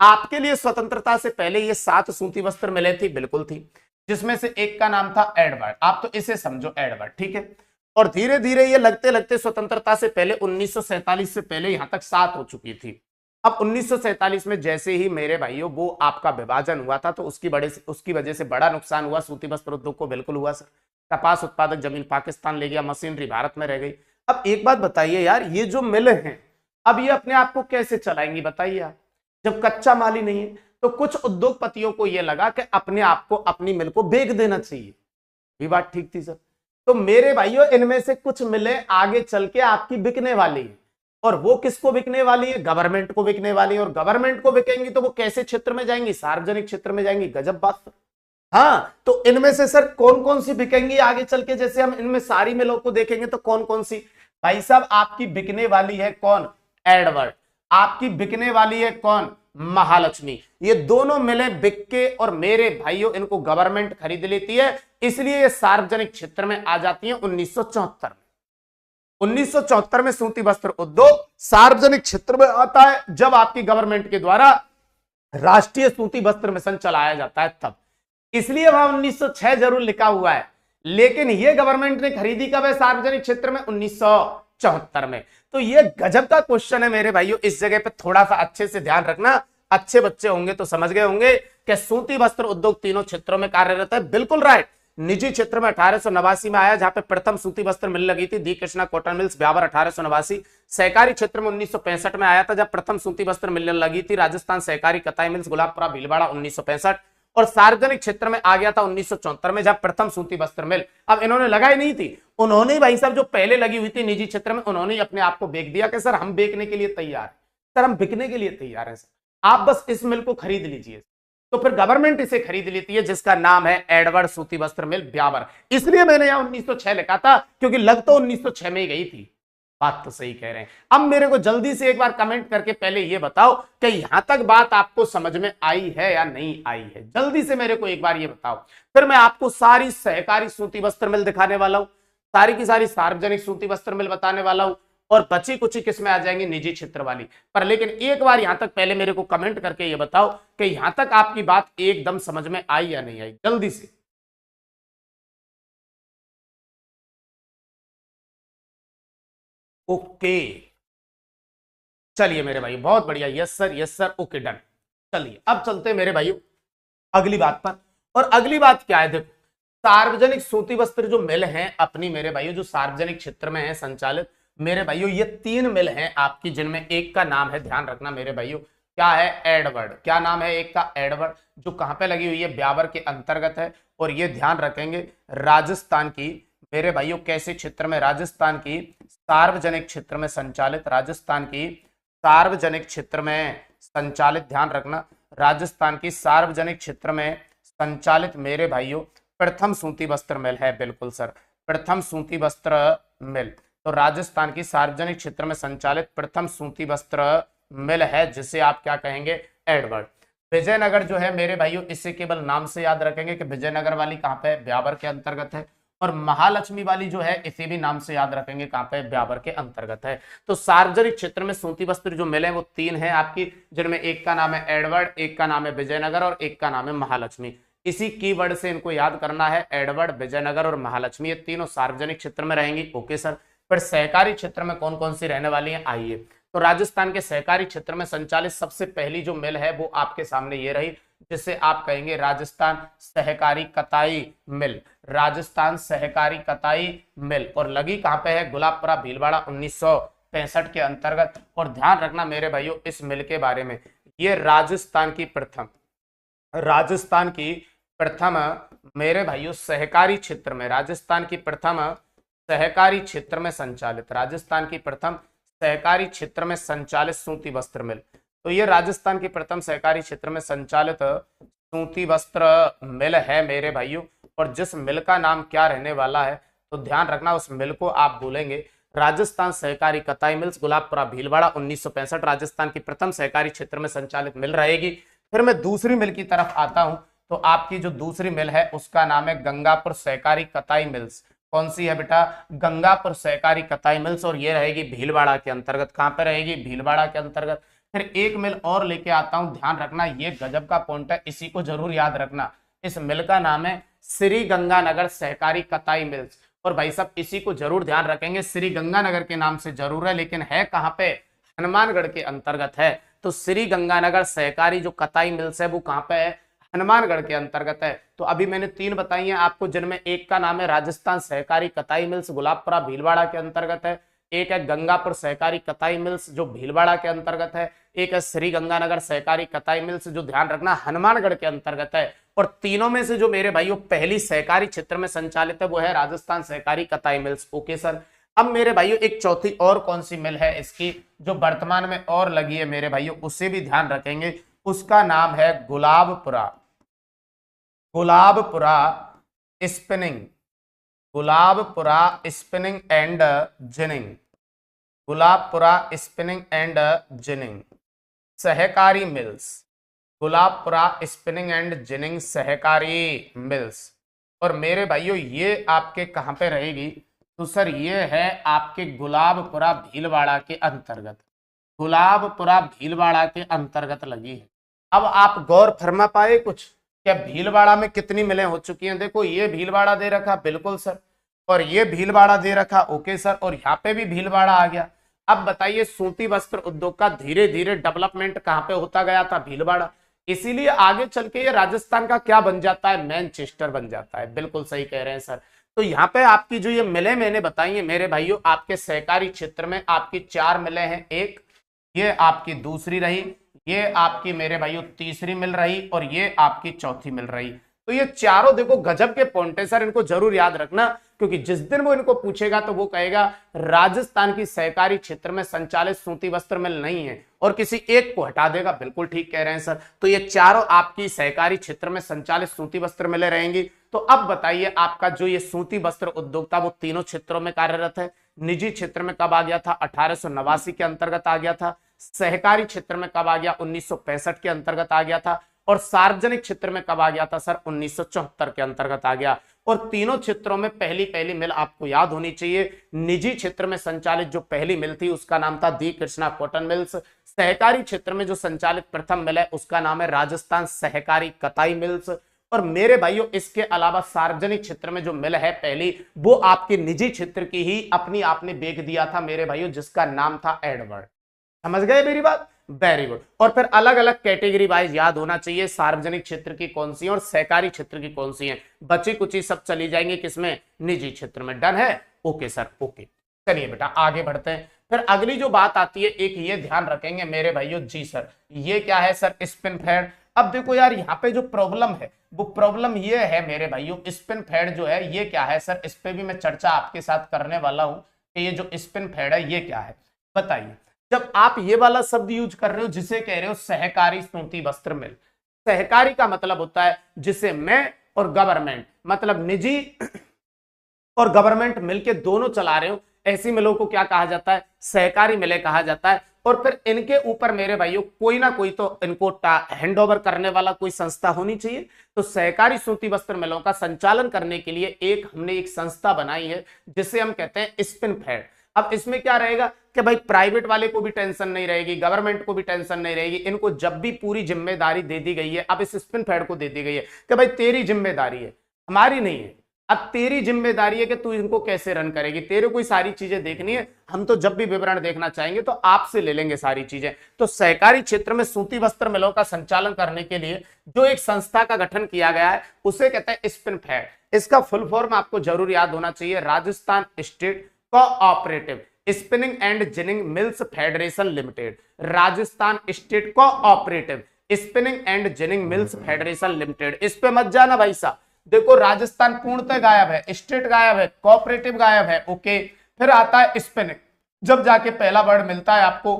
आपके लिए स्वतंत्रता से पहले ये 7 सूती वस्त्र मिले थी, बिल्कुल थी, जिसमें से एक का नाम था एडवर्ड। आप तो इसे समझो एडवर्ड, ठीक है। और धीरे धीरे ये लगते लगते स्वतंत्रता से पहले 1947 से पहले यहां तक 7 हो चुकी थी। अब 1947 में जैसे ही मेरे भाइयों वो आपका विभाजन हुआ था, तो उसकी वजह से बड़ा नुकसान हुआ सूती वस्त्र उद्योग को, बिल्कुल हुआ सर। कपास उत्पादक जमीन पाकिस्तान ले गया, मशीनरी भारत में रह गई। अब एक बात बताइए यार, ये जो मिल हैं अब ये अपने आप को कैसे चलाएंगी बताइए आप, जब कच्चा माल ही नहीं है। तो कुछ उद्योगपतियों को यह लगा कि अपने आप को, अपनी मिल को बेच देना चाहिए। भी बात ठीक थी सर। तो मेरे भाइयों इनमें से कुछ मिलें आगे चल के आपकी बिकने वाली है, और वो किसको बिकने वाली है? गवर्नमेंट को बिकने वाली है। और गवर्नमेंट को बिकेंगी तो वो कैसे क्षेत्र में जाएंगी? सार्वजनिक क्षेत्र में जाएंगी। गजब बात सर। हाँ, तो इनमें से सर कौन कौन सी बिकेंगी आगे चल के? जैसे हम इनमें सारी मिलों को देखेंगे तो कौन कौन सी? भाई साहब आपकी बिकने वाली है कौन? एडवर्ड। आपकी बिकने वाली है कौन? महालक्ष्मी। ये दोनों मिलें बिक के, और मेरे भाइयों इनको गवर्नमेंट खरीद लेती है, इसलिए ये सार्वजनिक क्षेत्र में आ जाती है 1974 में। 1974 में सूती वस्त्र उद्योग सार्वजनिक क्षेत्र में आता है, जब आपकी गवर्नमेंट के द्वारा राष्ट्रीय सूती वस्त्र मिशन चलाया जाता है तब। इसलिए वहां 1906 जरूर लिखा हुआ है, लेकिन ये गवर्नमेंट ने खरीदी कब है सार्वजनिक क्षेत्र में? 1974 में। तो ये गजब का क्वेश्चन है मेरे भाइयों, इस जगह पे थोड़ा सा अच्छे से ध्यान रखना। अच्छे बच्चे होंगे तो समझ गए होंगे कि सूती वस्त्र उद्योग तीनों क्षेत्रों में कार्यरत है। बिल्कुल राइट। निजी क्षेत्र में 1889 में आया, जहां पे प्रथम सूती वस्त्र मिल लगी थी, दी कृष्णा कॉटन मिल्स, ब्यावर 1889। सहकारी क्षेत्र में 1965 में आया था, जब प्रथम सूती वस्त्र मिलने लगी थी, राजस्थान सहकारी कताई मिल्स, गुलाबपुरा भीलवाड़ा 1965। और सार्वजनिक क्षेत्र में आ गया था 1974 में, जब प्रथम सूती वस्त्र मिल, अब इन्होंने लगाई नहीं थी, उन्होंने भाई साहब जो पहले लगी हुई थी निजी क्षेत्र में, उन्होंने अपने आप को बेच दिया कि सर हम बेचने के लिए तैयार है, सर हम बिकने के लिए तैयार है, सर आप बस इस मिल को खरीद लीजिए। तो फिर गवर्नमेंट इसे खरीद लेती है, जिसका नाम है एडवर्ड सूती वस्त्र मिल ब्यावर। इसलिए मैंने यहां 1906 लिखा था, क्योंकि लग तो 1906 में ही गई थी। बात तो सही कह रहे हैं। अब मेरे को जल्दी से एक बार कमेंट करके पहले ये बताओ कि यहां तक बात आपको समझ में आई है या नहीं आई है? जल्दी से मेरे को एक बार ये बताओ, फिर मैं आपको सारी सहकारी सूती वस्त्र मिल दिखाने वाला हूं, सारी की सारी सार्वजनिक सूती वस्त्र मिल बताने वाला हूं, और बची कुछ किस में आ जाएंगे? निजी क्षेत्र वाली पर। लेकिन एक बार यहां तक पहले मेरे को कमेंट करके ये बताओ कि यहां तक आपकी बात एकदम समझ में आई या नहीं आई, जल्दी से। ओके, चलिए मेरे भाई बहुत बढ़िया, यस सर ओके डन। चलिए अब चलते हैं मेरे भाई अगली बात पर। और अगली बात क्या है? देखो, सार्वजनिक सूती वस्त्र जो मिल हैं अपनी मेरे भाइयों, जो सार्वजनिक क्षेत्र में है संचालित मेरे भाइयों, ये 3 मिल हैं आपकी, जिनमें एक का नाम है, ध्यान रखना मेरे भाइयों, क्या है? एडवर्ड। क्या नाम है एक का? एडवर्ड। जो कहां पे लगी हुई है? ब्यावर के अंतर्गत है। और ये ध्यान रखेंगे राजस्थान की मेरे भाइयों कैसे क्षेत्र में? राजस्थान की सार्वजनिक क्षेत्र में संचालित, राजस्थान की सार्वजनिक क्षेत्र में संचालित, ध्यान रखना, राजस्थान की सार्वजनिक क्षेत्र में संचालित मेरे भाइयों प्रथम सूती वस्त्र मिल है। बिल्कुल सर, प्रथम सूती वस्त्र मिल। तो राजस्थान की सार्वजनिक क्षेत्र में संचालित प्रथम सूती वस्त्र मिल है, जिसे आप क्या कहेंगे? एडवर्ड। विजयनगर जो है मेरे भाइयों, इसे केवल नाम से याद रखेंगे कि विजयनगर वाली कहां पे? ब्यावर के अंतर्गत है। और महालक्ष्मी वाली जो है इसे भी नाम से याद रखेंगे, कहां पे? ब्यावर के अंतर्गत है। तो सार्वजनिक क्षेत्र में सूती वस्त्र जो मिले वो 3 है आपकी, जिनमें एक का नाम है एडवर्ड, एक का नाम है विजयनगर, और एक का नाम है महालक्ष्मी। इसी कीवर्ड से इनको याद करना है, एडवर्ड, विजयनगर और महालक्ष्मी, ये तीनों सार्वजनिक क्षेत्र में रहेंगी। Okay sir. पर सहकारी क्षेत्र में कौन कौन सी रहने वाली है? आइए, तो राजस्थान के सहकारी क्षेत्र में संचालित सबसे पहली जो मिल है वो आपके सामने ये रही, जिसे आप कहेंगे राजस्थान सहकारी कताई मिल। राजस्थान सहकारी कताई मिल, और लगी कहां पे है? गुलाबपुरा भीलवाड़ा 1965 के अंतर्गत। और ध्यान रखना मेरे भाइयों इस मिल के बारे में, ये राजस्थान की प्रथम मेरे भाइयों सहकारी क्षेत्र में, राजस्थान की प्रथम सहकारी क्षेत्र में संचालित, राजस्थान की प्रथम सहकारी क्षेत्र में संचालित सूती वस्त्र मिल। तो ये राजस्थान की प्रथम सहकारी क्षेत्र में संचालित सूती वस्त्र मिल है मेरे भाइयों। और जिस मिल का नाम क्या रहने वाला है, तो ध्यान रखना उस मिल को आप बोलेंगे राजस्थान सहकारी कताई मिल्स गुलाबपुरा भीलवाड़ा 1965 राजस्थान की प्रथम सहकारी क्षेत्र में संचालित मिल रहेगी। फिर मैं दूसरी मिल की तरफ आता हूं, तो आपकी जो दूसरी मिल है उसका नाम है गंगापुर सहकारी कताई मिल्स। कौन सी है बेटा? गंगापुर सहकारी कताई मिल्स, और ये रहेगी भीलवाड़ा के अंतर्गत। कहां पर रहेगी? भीलवाड़ा के अंतर्गत। फिर एक मिल और लेके आता हूं, ध्यान रखना ये गजब का पॉइंट है, इसी को जरूर याद रखना। इस मिल का नाम है श्री गंगानगर सहकारी कताई मिल्स। और भाई साहब इसी को जरूर ध्यान रखेंगे, श्री गंगानगर के नाम से जरूर है, लेकिन है कहां पे? हनुमानगढ़ के अंतर्गत है। तो श्री गंगानगर सहकारी जो कताई मिल्स है वो कहां पे है? हनुमानगढ़ के अंतर्गत है। तो अभी मैंने 3 बताई हैं आपको, जिनमें एक का नाम है राजस्थान सहकारी कताई मिल्स गुलाबपुरा भीलवाड़ा के अंतर्गत है, एक है गंगापुर सहकारी कताई मिल्स जो भीलवाड़ा के अंतर्गत है, एक है श्री गंगानगर सहकारी कताई मिल्स जो ध्यान रखना हनुमानगढ़ के अंतर्गत है। और तीनों में से जो मेरे भाइयों पहली सहकारी क्षेत्र में संचालित है वो है राजस्थान सहकारी कताई मिल्स। Okay sir. अब मेरे भाइयों एक चौथी और कौन सी मिल है इसकी जो वर्तमान में और लगी है मेरे भाइयों, उसे भी ध्यान रखेंगे। उसका नाम है Gulabpura spinning, Gulabpura spinning and ginning, Gulabpura spinning and ginning सहकारी mills, Gulabpura spinning and ginning सहकारी मिल्स। और मेरे भाइयों ये आपके कहां पे रहेगी? तो सर ये है आपके गुलाबपुरा भीलवाड़ा के अंतर्गत, गुलाबपुरा भीलवाड़ा के अंतर्गत लगी है। अब आप गौर फरमा पाए कुछ, क्या भीलवाड़ा में कितनी मिलें हो चुकी हैं? देखो ये भीलवाड़ा दे रखा, बिल्कुल सर, और ये भीलवाड़ा दे रखा, ओके सर, और यहाँ पे भी भीलवाड़ा आ गया। अब बताइए सूती वस्त्र उद्योग का धीरे धीरे डेवलपमेंट कहां पे होता गया था? भीलवाड़ा। इसीलिए आगे चल के ये राजस्थान का क्या बन जाता है? मैनचेस्टर बन जाता है। बिल्कुल सही कह रहे हैं सर। तो यहाँ पे आपकी जो ये मिलें मैंने बताई है मेरे भाइयों, आपके सहकारी क्षेत्र में आपकी 4 मिलें हैं। एक ये आपकी दूसरी रही, ये आपकी मेरे भाइयों तीसरी मिल रही, और ये आपकी चौथी मिल रही। तो ये चारों देखो गजब के पॉइंट है सर, इनको जरूर याद रखना, क्योंकि जिस दिन वो इनको पूछेगा तो वो कहेगा राजस्थान की सहकारी क्षेत्र में संचालित सूती वस्त्र मिल नहीं है, और किसी एक को हटा देगा। बिल्कुल ठीक कह रहे हैं सर। तो ये चारों आपकी सहकारी क्षेत्र में संचालित सूती वस्त्र मिलें रहेंगी। तो अब बताइए आपका जो ये सूती वस्त्र उद्योग था वो तीनों क्षेत्रों में कार्यरत है। निजी क्षेत्र में कब आ गया था? 1889 के अंतर्गत आ गया था। सहकारी क्षेत्र में कब आ गया? 1965 के अंतर्गत आ गया था। और सार्वजनिक क्षेत्र में कब आ गया था सर? 1974 के अंतर्गत आ गया। और तीनों क्षेत्रों में पहली पहली मिल आपको याद होनी चाहिए। निजी क्षेत्र में संचालित जो पहली मिल थी उसका नाम था दी कृष्णा कॉटन मिल्स। सहकारी क्षेत्र में जो संचालित प्रथम मिल है उसका नाम है राजस्थान सहकारी कताई मिल्स। और मेरे भाइयों इसके अलावा सार्वजनिक क्षेत्र में जो मिल है पहली, वो आपके निजी क्षेत्र की ही अपनी आपने बेच दिया था मेरे भाइयों, जिसका नाम था एडवर्ड। समझ गए मेरी बात? Very good. और फिर अलग अलग कैटेगरी वाइज याद होना चाहिए सार्वजनिक क्षेत्र की कौन सी है और सहकारी क्षेत्र की कौन सी है। बची कुची सब चली जाएंगी किसमें? निजी क्षेत्र में। डन है? Okay sir, okay. चलिए बेटा आगे बढ़ते हैं। फिर अगली जो बात आती है, एक ये ध्यान रखेंगे मेरे भाइयों। जी सर, ये क्या है सर? Spin fade. अब देखो यार यहाँ पे जो प्रॉब्लम है वो प्रॉब्लम ये है मेरे भाइयों, स्पिन फेड जो है ये क्या है सर? इस पे भी मैं चर्चा आपके साथ करने वाला हूं कि ये जो स्पिन फेड है ये क्या है। बताइए, जब आप ये वाला शब्द यूज कर रहे हो जिसे कह रहे हो सहकारी सूती वस्त्र मिल, सहकारी का मतलब होता है जिसे मैं और गवर्नमेंट, मतलब निजी और गवर्नमेंट मिलके दोनों चला रहे हो, ऐसी मिलों को क्या कहा जाता है? सहकारी मिलें कहा जाता है। और फिर इनके ऊपर मेरे भाइयों कोई ना कोई तो इनको हैंड ओवर करने वाला कोई संस्था होनी चाहिए। तो सहकारी सूती वस्त्र मिलों का संचालन करने के लिए हमने एक संस्था बनाई है जिसे हम कहते हैं स्पिन फेड। अब इसमें क्या रहेगा कि भाई प्राइवेट वाले को भी टेंशन नहीं रहेगी, गवर्नमेंट को भी टेंशन नहीं रहेगी। इनको जब भी पूरी जिम्मेदारी दे दी गई है, अब इस स्पिन फेड को दे दी गई है कि भाई तेरी जिम्मेदारी है, हमारी नहीं है। अब तेरी जिम्मेदारी है कि तू इनको कैसे रन करेगी, तेरे को सारी चीजें देखनी है। हम तो जब भी विवरण देखना चाहेंगे तो आपसे ले लेंगे सारी चीजें। तो सहकारी क्षेत्र में सूती वस्त्र मिलों का संचालन करने के लिए जो एक संस्था का गठन किया गया है उसे कहते हैं स्पिन फेड। इसका फुल फॉर्म आपको जरूर याद होना चाहिए, Rajasthan state cooperative spinning and ginning mills federation limited. Rajasthan state cooperative spinning and ginning mills federation limited. इस पे मत जाना भाई साहब। देखो राजस्थान पूर्णतः गायब है, स्टेट गायब है, कोऑपरेटिव गायब है, ओके। फिर आता है स्पिनिंग, जब जाके पहला वर्ड मिलता है आपको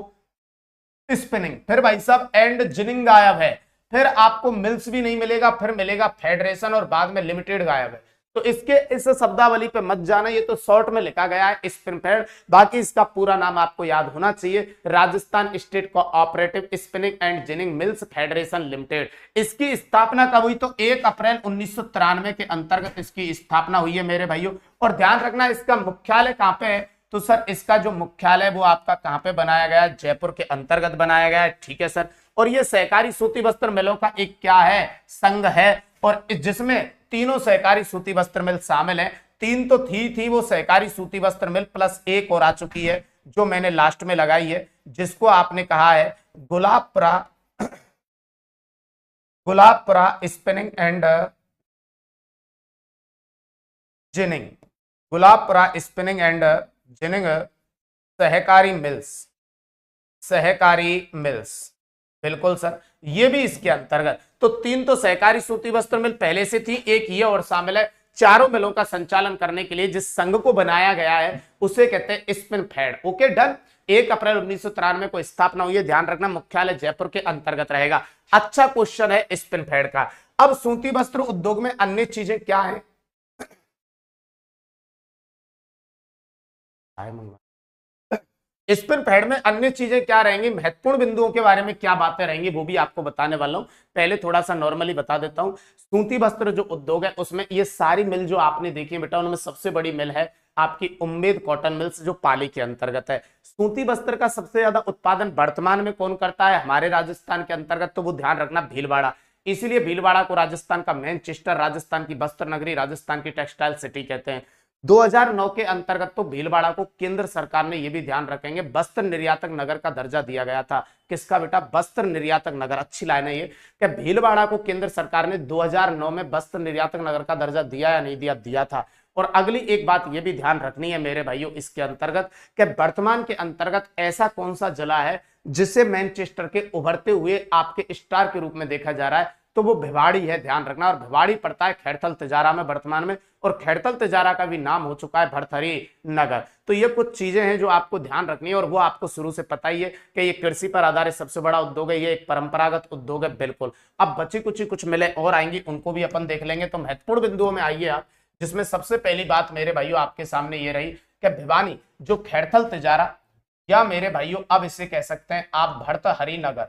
स्पिनिंग, फिर भाई साहब एंड जिनिंग गायब है, फिर आपको मिल्स भी नहीं मिलेगा, फिर मिलेगा फेडरेशन और बाद में लिमिटेड गायब है। तो इसके इस शब्दावली पे मत जाना, ये तो शॉर्ट में लिखा गया है स्पिन फेड, बाकी इसका पूरा नाम आपको याद होना चाहिए, Rajasthan state cooperative spinning and ginning mills federation limited. इसकी स्थापना कब हुई? तो 1 अप्रैल 1993 के अंतर्गत इसकी स्थापना हुई है मेरे भाइयों। और ध्यान रखना इसका मुख्यालय कहां पे है? तो सर इसका जो मुख्यालय वो आपका कहां पे बनाया गया है? जयपुर के अंतर्गत बनाया गया है, ठीक है सर। और ये सहकारी सूती वस्त्र मिलों का एक क्या है? संघ है, और जिसमें तीनों सहकारी सूती वस्त्र मिल शामिल है। 3 तो थी वो सहकारी सूती वस्त्र मिल, प्लस एक और आ चुकी है जो मैंने लास्ट में लगाई है, जिसको आपने कहा है Gulabpura spinning and ginning, Gulabpura spinning and ginning सहकारी मिल्स, बिल्कुल सर, ये भी इसके अंतर्गत। तो 3 तो सहकारी सूती वस्त्र मिल पहले से थी, एक ये और शामिल है। चारों मिलों का संचालन करने के लिए जिस संघ को बनाया गया है उसे कहते हैं स्पिन फेड। Okay done. 1 अप्रैल 1993 को स्थापना हुई है, ध्यान रखना मुख्यालय जयपुर के अंतर्गत रहेगा। अच्छा क्वेश्चन है स्पिन फेड का। अब सूती वस्त्र उद्योग में अन्य चीजें क्या है? स्पिन फेड में अन्य चीजें क्या रहेंगी, महत्वपूर्ण बिंदुओं के बारे में क्या बातें रहेंगी, वो भी आपको बताने वाला हूं। पहले थोड़ा सा नॉर्मली बता देता हूं। सूती वस्त्र जो उद्योग है उसमें ये सारी मिल जो आपने देखी बेटा, उनमें सबसे बड़ी मिल है आपकी उम्मेद कॉटन मिल्स, जो पाली के अंतर्गत है। सूती वस्त्र का सबसे ज्यादा उत्पादन वर्तमान में कौन करता है? हमारे राजस्थान के अंतर्गत, तो वो ध्यान रखना भीलवाड़ा। इसीलिए भीलवाड़ा को राजस्थान का मैनचेस्टर, राजस्थान की वस्त्र नगरी, राजस्थान की टेक्सटाइल सिटी कहते हैं। 2009 के अंतर्गत तो भीलवाड़ा को केंद्र सरकार ने, यह भी ध्यान रखेंगे, वस्त्र निर्यातक नगर का दर्जा दिया गया था। किसका बेटा? वस्त्र निर्यातक नगर। अच्छी लाइन है ये कि भीलवाड़ा को केंद्र सरकार ने 2009 में वस्त्र निर्यातक नगर का दर्जा दिया या नहीं दिया? दिया था। और अगली एक बात यह भी ध्यान रखनी है मेरे भाइयों इसके अंतर्गत कि वर्तमान के अंतर्गत ऐसा कौन सा जिला है जिसे मैनचेस्टर के उभरते हुए आपके स्टार के रूप में देखा जा रहा है? तो वो भिवाड़ी है, ध्यान रखना। और भिवाड़ी पड़ता है खैरथल तिजारा में वर्तमान में, और खैरथल तिजारा का भी नाम हो चुका है भरथरी नगर। तो ये कुछ चीजें हैं जो आपको ध्यान रखनी है, और वो आपको शुरू से पता ही है कि ये कृषि पर आधारित सबसे बड़ा उद्योग है, ये एक परंपरागत उद्योग है, बिल्कुल। अब बची कुछ मिले और आएंगी, उनको भी अपन देख लेंगे। तो महत्वपूर्ण बिंदुओं में आइए आप, जिसमें सबसे पहली बात मेरे भाइयों आपके सामने ये रही कि भिवानी जो खैरथल तिजारा, या मेरे भाइयों अब इसे कह सकते हैं आप भरतहरि नगर,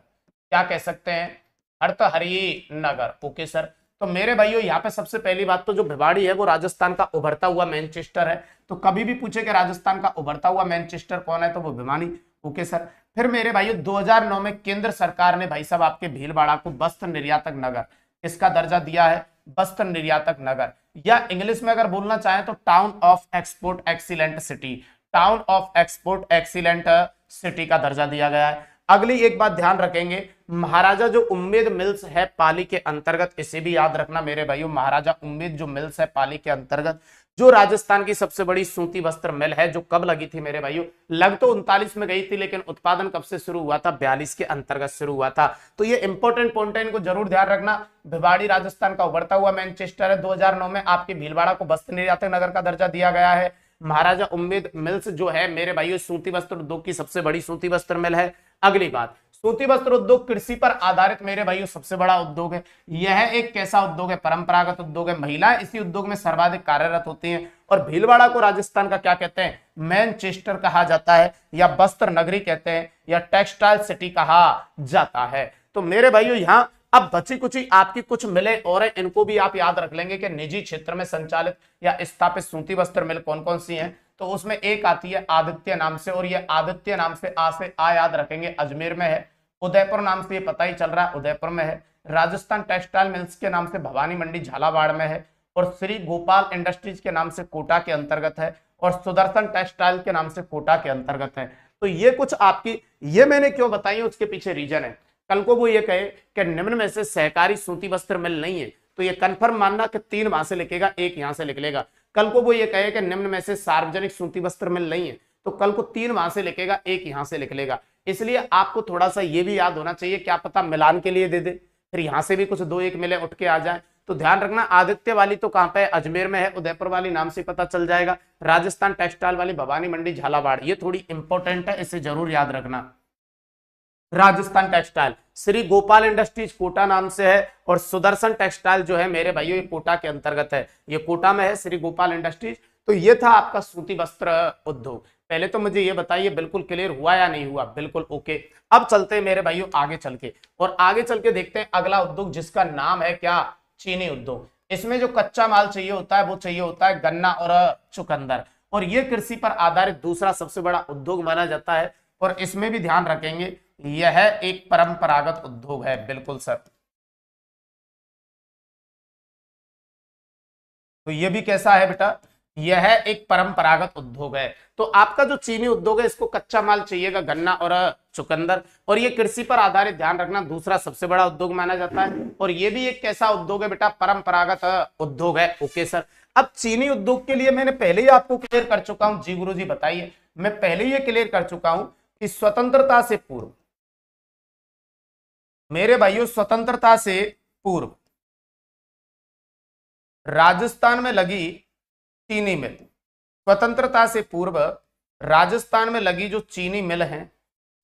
क्या कह सकते हैं? भरतहरि नगर। Okay sir. तो मेरे भाइयों यहाँ पे सबसे पहली बात तो जो भिवाड़ी है वो राजस्थान का उभरता हुआ मैनचेस्टर है। तो कभी भी पूछे कि राजस्थान का उभरता हुआ मैनचेस्टर कौन है, तो वो भिवानी। Okay sir. फिर मेरे भाइयों 2009 में केंद्र सरकार ने भाई साहब आपके भीलवाड़ा को वस्त्र निर्यातक नगर, इसका दर्जा दिया है वस्त्र निर्यातक नगर, या इंग्लिश में अगर बोलना चाहें तो town of export excellent city, town of export excellent city का दर्जा दिया गया है। अगली एक बात ध्यान रखेंगे, महाराजा जो उम्मेद मिल्स है पाली के अंतर्गत, इसे भी याद रखना मेरे भाइयों, महाराजा उम्मेद जो मिल्स है पाली के अंतर्गत, जो राजस्थान की सबसे बड़ी सूती वस्त्र मिल है, जो कब लगी थी मेरे भाइयों? लग तो 39 में गई थी, लेकिन उत्पादन कब से शुरू हुआ था? 42 के अंतर्गत शुरू हुआ था। तो ये इंपॉर्टेंट पॉइंट है, इनको जरूर ध्यान रखना। भिवाड़ी राजस्थान का उभरता हुआ मैनचेस्टर है। 2009 में आपके भीलवाड़ा को वस्त्र निर्यातक नगर का दर्जा दिया गया है। महाराजा उम्मेद मिल्स जो है मेरे भाइयों सूती वस्त्र उद्योग की सबसे बड़ी सूती वस्त्र मिल है। अगली बात, सूती वस्त्र उद्योग कृषि पर आधारित मेरे भाइयों सबसे बड़ा उद्योग है। यह एक कैसा उद्योग है? परंपरागत उद्योग है। महिलाएं इसी उद्योग में सर्वाधिक कार्यरत होती हैं। और भीलवाड़ा को राजस्थान का क्या कहते हैं? मैनचेस्टर कहा जाता है, या वस्त्र नगरी कहते हैं, या टेक्सटाइल सिटी कहा जाता है। तो मेरे भाइयों यहाँ अब बची कुछ आपकी कुछ मिले और है, इनको भी आप याद रख लेंगे कि निजी क्षेत्र में संचालित या स्थापित सूती वस्त्र मिल कौन कौन सी हैं। तो उसमें एक आती है आदित्य नाम से, और ये आदित्य नाम से आ याद रखेंगे, अजमेर में है। उदयपुर नाम से ये पता ही चल रहा है, उदयपुर में है। राजस्थान टेक्सटाइल मिल्स के नाम से भवानी मंडी झालावाड़ में है। और श्री गोपाल इंडस्ट्रीज के नाम से कोटा के अंतर्गत है। और सुदर्शन टेक्सटाइल के नाम से कोटा के अंतर्गत है। तो ये कुछ आपकी, ये मैंने क्यों बताई उसके पीछे रीजन है। कल को वो ये कहे कि निम्न में से सहकारी सूती वस्त्र मिल नहीं है, तो ये कंफर्म मानना कि 3 वहां से लिखेगा, 1 यहां से लिख लेगा। कल को वो ये कहे कि निम्न में से सार्वजनिक सूती वस्त्र मिल नहीं है, तो कल को 3 वहां से लिखेगा, 1 यहां से लिख लेगा। इसलिए आपको थोड़ा सा ये भी याद होना चाहिए, क्या पता मिलान के लिए दे दे, फिर यहां से भी कुछ 2-1 मिले उठ के आ जाए। तो ध्यान रखना, आदित्य वाली तो कहां पे है? अजमेर में है। उदयपुर वाली नाम से पता चल जाएगा। राजस्थान टेक्सटाइल वाली भवानी मंडी झालावाड़, ये थोड़ी इंपॉर्टेंट है, इसे जरूर याद रखना। राजस्थान टेक्सटाइल। श्री गोपाल इंडस्ट्रीज कोटा नाम से है और सुदर्शन टेक्सटाइल जो है मेरे भाइयों ये कोटा के अंतर्गत है, ये कोटा में है श्री गोपाल इंडस्ट्रीज। तो ये था आपका सूती वस्त्र उद्योग। पहले तो मुझे ये बताइए बिल्कुल क्लियर हुआ या नहीं हुआ? बिल्कुल ओके। अब चलते हैं मेरे भाइयों आगे चल के, और आगे चल के देखते हैं अगला उद्योग जिसका नाम है क्या? चीनी उद्योग। इसमें जो कच्चा माल चाहिए होता है वो चाहिए होता है गन्ना और चुकंदर, और ये कृषि पर आधारित दूसरा सबसे बड़ा उद्योग माना जाता है। और इसमें भी ध्यान रखेंगे यह एक परंपरागत उद्योग है। बिल्कुल सर। तो ये भी कैसा है बेटा? यह एक परंपरागत उद्योग है। तो आपका जो चीनी उद्योग है इसको कच्चा माल चाहिएगा गन्ना और चुकंदर, और ये कृषि पर आधारित ध्यान रखना दूसरा सबसे बड़ा उद्योग माना जाता है। और ये भी एक कैसा उद्योग है बेटा? परंपरागत उद्योग है। Okay sir. अब चीनी उद्योग के लिए मैंने पहले ही आपको क्लियर कर चुका हूं। जी गुरु जी बताइए। मैं पहले ही ये क्लियर कर चुका हूं कि स्वतंत्रता से पूर्व मेरे भाइयों, स्वतंत्रता से पूर्व राजस्थान में लगी चीनी मिल, स्वतंत्रता से पूर्व राजस्थान में लगी जो चीनी मिल है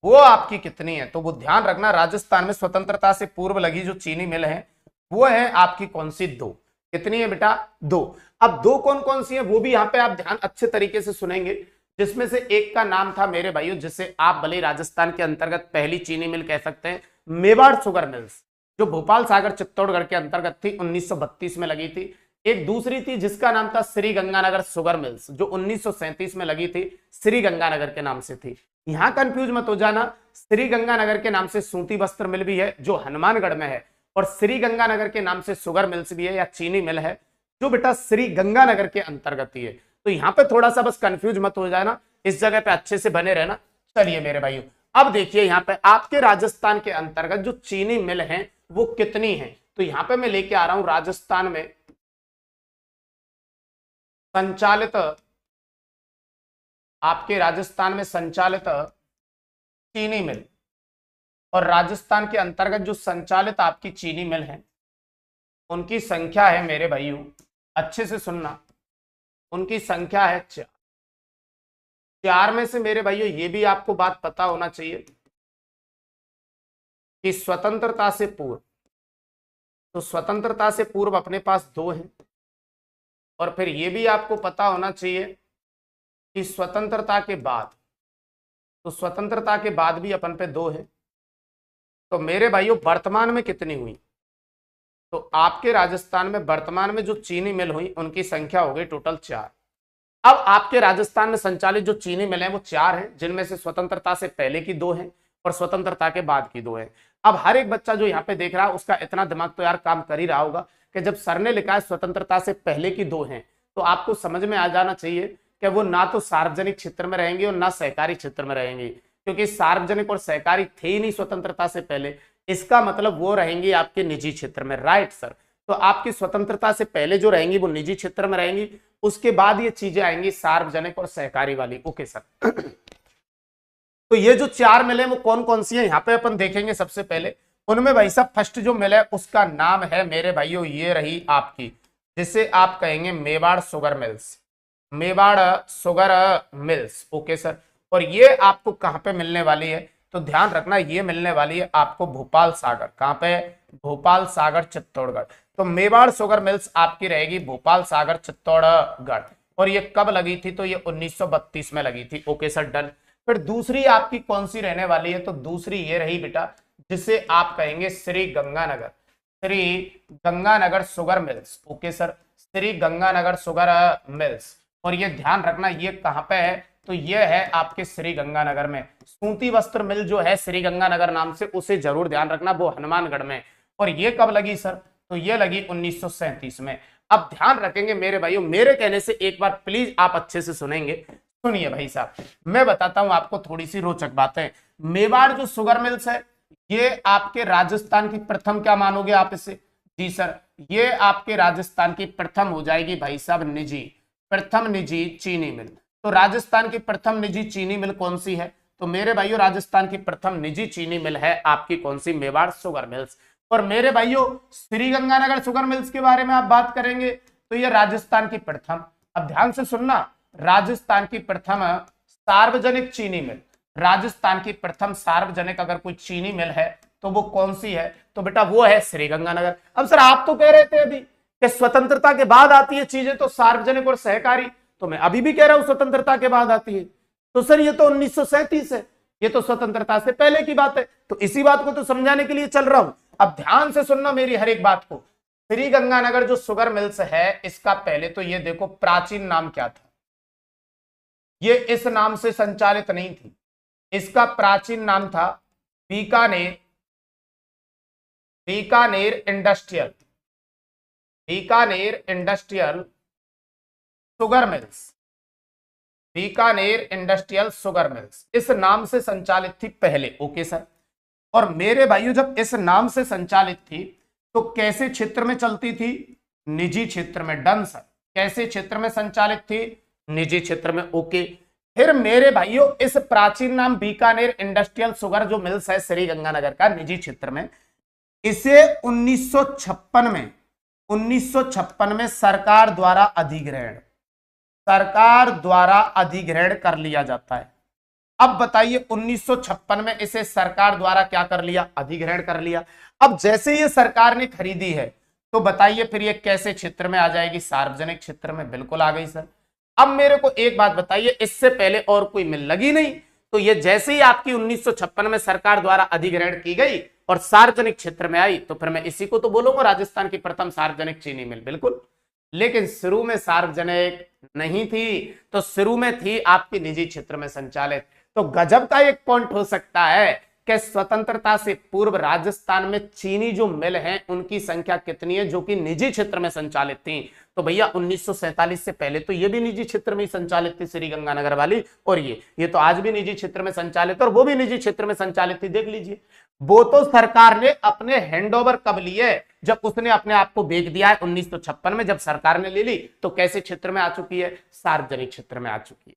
वो आपकी कितनी है? तो वो ध्यान रखना, राजस्थान में स्वतंत्रता से पूर्व लगी जो चीनी मिल है वो है आपकी कौन सी? 2। कितनी है बेटा? 2। अब 2 कौन कौन सी है वो भी यहां पे आप ध्यान अच्छे तरीके से सुनेंगे, जिसमें से एक का नाम था मेरे भाइयों जिसे आप भले राजस्थान के अंतर्गत पहली चीनी मिल कह सकते हैं, मेवाड़ शुगर मिल्स, जो भोपाल सागर चित्तौड़गढ़ के अंतर्गत थी, 1932 में लगी थी। एक दूसरी थी जिसका नाम था श्री गंगानगर शुगर मिल्स, जो 1937 में लगी थी, श्री गंगानगर के नाम से थी। यहां कंफ्यूज मत हो जाना, श्री गंगानगर के नाम से सूती वस्त्र मिल भी है जो हनुमानगढ़ में है, और श्री गंगानगर के नाम से शुगर मिल्स भी है या चीनी मिल है जो बेटा श्री गंगानगर के अंतर्गत ही है। तो यहाँ पे थोड़ा सा बस कंफ्यूज मत हो जाना, इस जगह पे अच्छे से बने रहना। चलिए मेरे भाइयों, अब देखिए यहाँ पे आपके राजस्थान के अंतर्गत जो चीनी मिल है वो कितनी है? तो यहाँ पे मैं लेके आ रहा हूं राजस्थान में संचालित, आपके राजस्थान में संचालित चीनी मिल, और राजस्थान के अंतर्गत जो संचालित आपकी चीनी मिल है उनकी संख्या है मेरे भाइयों, अच्छे से सुनना, उनकी संख्या है 4। 4 में से मेरे भाइयों ये भी आपको बात पता होना चाहिए कि स्वतंत्रता से पूर्व, तो स्वतंत्रता से पूर्व अपने पास 2 हैं, और फिर ये भी आपको पता होना चाहिए कि स्वतंत्रता के बाद, तो स्वतंत्रता के बाद भी अपन पे 2 है। तो मेरे भाइयों वर्तमान में कितनी हुई? तो आपके राजस्थान में वर्तमान में जो चीनी मिल हुई उनकी संख्या हो गई टोटल 4। अब आपके राजस्थान में संचालित जो चीनी मिल है वो 4 है, जिनमें से स्वतंत्रता से पहले की 2 है और स्वतंत्रता के बाद की 2 है। अब हर एक बच्चा जो यहाँ पे देख रहा है उसका इतना दिमाग तो यार काम कर ही रहा होगा कि जब सर ने लिखा है स्वतंत्रता से पहले की 2 हैं, तो आपको समझ में आ जाना चाहिए कि वो ना तो सार्वजनिक क्षेत्र में रहेंगे और ना सहकारी क्षेत्र में रहेंगे, क्योंकि सार्वजनिक और सहकारी थे ही नहीं स्वतंत्रता से पहले। इसका मतलब वो रहेंगी आपके निजी क्षेत्र में। Right sir. तो आपकी स्वतंत्रता से पहले जो रहेंगी वो निजी क्षेत्र में रहेंगी, उसके बाद ये चीजें आएंगी सार्वजनिक और सहकारी वाली। Okay sir. तो ये जो 4 मिले वो कौन कौन सी है यहाँ पे अपन देखेंगे। सबसे पहले उनमें भाई साहब फर्स्ट जो मिल है उसका नाम है मेरे भाइयों ये रही आपकी, जिसे आप कहेंगे Mewar sugar mills, Mewar sugar mills. Okay sir. और ये आपको कहां पे मिलने वाली है? तो ध्यान रखना ये मिलने वाली है आपको भोपाल सागर। कहां पे? भोपाल सागर चित्तौड़गढ़। तो मेवाड़ शुगर मिल्स आपकी रहेगी भोपाल सागर चित्तौड़गढ़। और ये कब लगी थी? तो ये 1932 में लगी थी। Okay sir done. फिर दूसरी आपकी कौन सी रहने वाली है? तो दूसरी ये रही बेटा जिसे आप कहेंगे Shri Ganganagar, Shri Ganganagar sugar mills. Okay sir, Shri Ganganagar sugar mills. और ये ध्यान रखना ये कहां पे है? तो ये है आपके श्री गंगानगर में। सूती वस्त्र मिल जो है श्री गंगानगर नाम से, उसे जरूर ध्यान रखना, वो हनुमानगढ़ में। और ये कब लगी सर? तो ये लगी 1937 में। अब ध्यान रखेंगे मेरे भाइयों, मेरे कहने से एक बार प्लीज आप अच्छे से सुनेंगे। सुनिए भाई साहब, मैं बताता हूं आपको थोड़ी सी रोचक बातें। मेवाड़ जो शुगर मिल्स है ये आपके राजस्थान की प्रथम, क्या मानोगे आप इसे? जी सर, ये आपके राजस्थान की प्रथम हो जाएगी भाई साहब निजी, प्रथम निजी चीनी मिल। तो राजस्थान की प्रथम निजी चीनी मिल कौन सी है? तो मेरे भाइयों राजस्थान की प्रथम निजी चीनी मिल है आपकी कौन सी? Mewar sugar mills. और मेरे भाइयों श्री गंगानगर शुगर मिल्स के बारे में आप बात करेंगे तो ये राजस्थान की प्रथम, अब ध्यान से सुनना, राजस्थान की प्रथम सार्वजनिक चीनी मिल, राजस्थान की प्रथम सार्वजनिक अगर कोई चीनी मिल है तो वो कौन सी है, तो बेटा वो है श्रीगंगानगर। अब सर आप तो कह रहे थे अभी कि स्वतंत्रता के बाद आती है चीजें तो सार्वजनिक और सहकारी, तो मैं अभी भी कह रहा हूं स्वतंत्रता के बाद आती है। तो सर ये तो 1937 है, ये तो स्वतंत्रता से पहले की बात है। तो इसी बात को तो समझाने के लिए चल रहा हूं। अब ध्यान से सुनना मेरी हर एक बात को। श्रीगंगानगर जो शुगर मिल्स है, इसका पहले तो ये देखो प्राचीन नाम क्या था। ये इस नाम से संचालित नहीं थी, इसका प्राचीन नाम था Bikaner, Bikaner industrial, Bikaner industrial sugar mills, Bikaner industrial sugar mills इस नाम से संचालित थी पहले। Okay sir. और मेरे भाइयों जब इस नाम से संचालित थी तो कैसे क्षेत्र में चलती थी, निजी क्षेत्र में। Done sir. कैसे क्षेत्र में संचालित थी, निजी क्षेत्र में। ओके। फिर मेरे भाइयों इस प्राचीन नाम बीकानेर इंडस्ट्रियल शुगर जो मिल्स है श्रीगंगानगर का, निजी क्षेत्र में, इसे 1956 में सरकार द्वारा अधिग्रहण, सरकार द्वारा अधिग्रहण कर लिया जाता है। अब बताइए 1956 में इसे सरकार द्वारा क्या कर लिया, अधिग्रहण कर लिया। अब जैसे ये सरकार ने खरीदी है तो बताइए फिर ये कैसे क्षेत्र में आ जाएगी, सार्वजनिक क्षेत्र में। बिल्कुल आ गई सर। अब मेरे को एक बात बताइए, इससे पहले और कोई मिल लगी नहीं, तो ये जैसे ही आपकी 1956 में सरकार द्वारा अधिग्रहण की गई और सार्वजनिक क्षेत्र में आई तो फिर मैं इसी को तो बोलूंगा राजस्थान की प्रथम सार्वजनिक चीनी मिल। बिल्कुल। लेकिन शुरू में सार्वजनिक नहीं थी, तो शुरू में थी आपकी निजी क्षेत्र में संचालित। तो गजब का एक पॉइंट हो सकता है कि स्वतंत्रता से पूर्व राजस्थान में चीनी जो मिल हैं उनकी संख्या कितनी है जो कि निजी क्षेत्र में संचालित थी। तो भैया 1947 से पहले तो ये भी निजी क्षेत्र में ही संचालित थी श्रीगंगानगर वाली, और ये तो आज भी निजी क्षेत्र में संचालित, और वो भी निजी क्षेत्र में संचालित थी। देख लीजिए, वो तो सरकार ने अपने हैंडओवर कब लिए, जब उसने अपने आप को बेच दिया है 1956 में, जब सरकार ने ले ली तो कैसे क्षेत्र में आ चुकी है, सार्वजनिक क्षेत्र में आ चुकी है।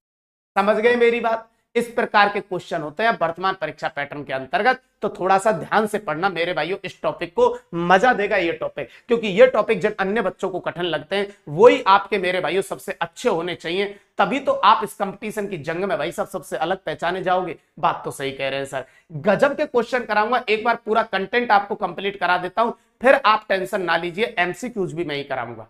समझ गए मेरी बात। इस प्रकार के क्वेश्चन होते हैं वर्तमान परीक्षा पैटर्न के अंतर्गत, तो थोड़ा सा ध्यान से पढ़ना मेरे भाइयों इस टॉपिक को, मजा देगा ये टॉपिक, क्योंकि ये टॉपिक जब अन्य बच्चों को कठिन लगते हैं वही आपके मेरे भाइयों सबसे अच्छे होने चाहिए, तभी तो आप इस कंपटीशन की जंग में भाई सब सबसे अलग पहचाने जाओगे। बात तो सही कह रहे हैं सर। गजब के क्वेश्चन कराऊंगा, एक बार पूरा कंटेंट आपको कंप्लीट करा देता हूं, फिर आप टेंशन ना लीजिए, एमसीक्यूज भी मैं ही कराऊंगा।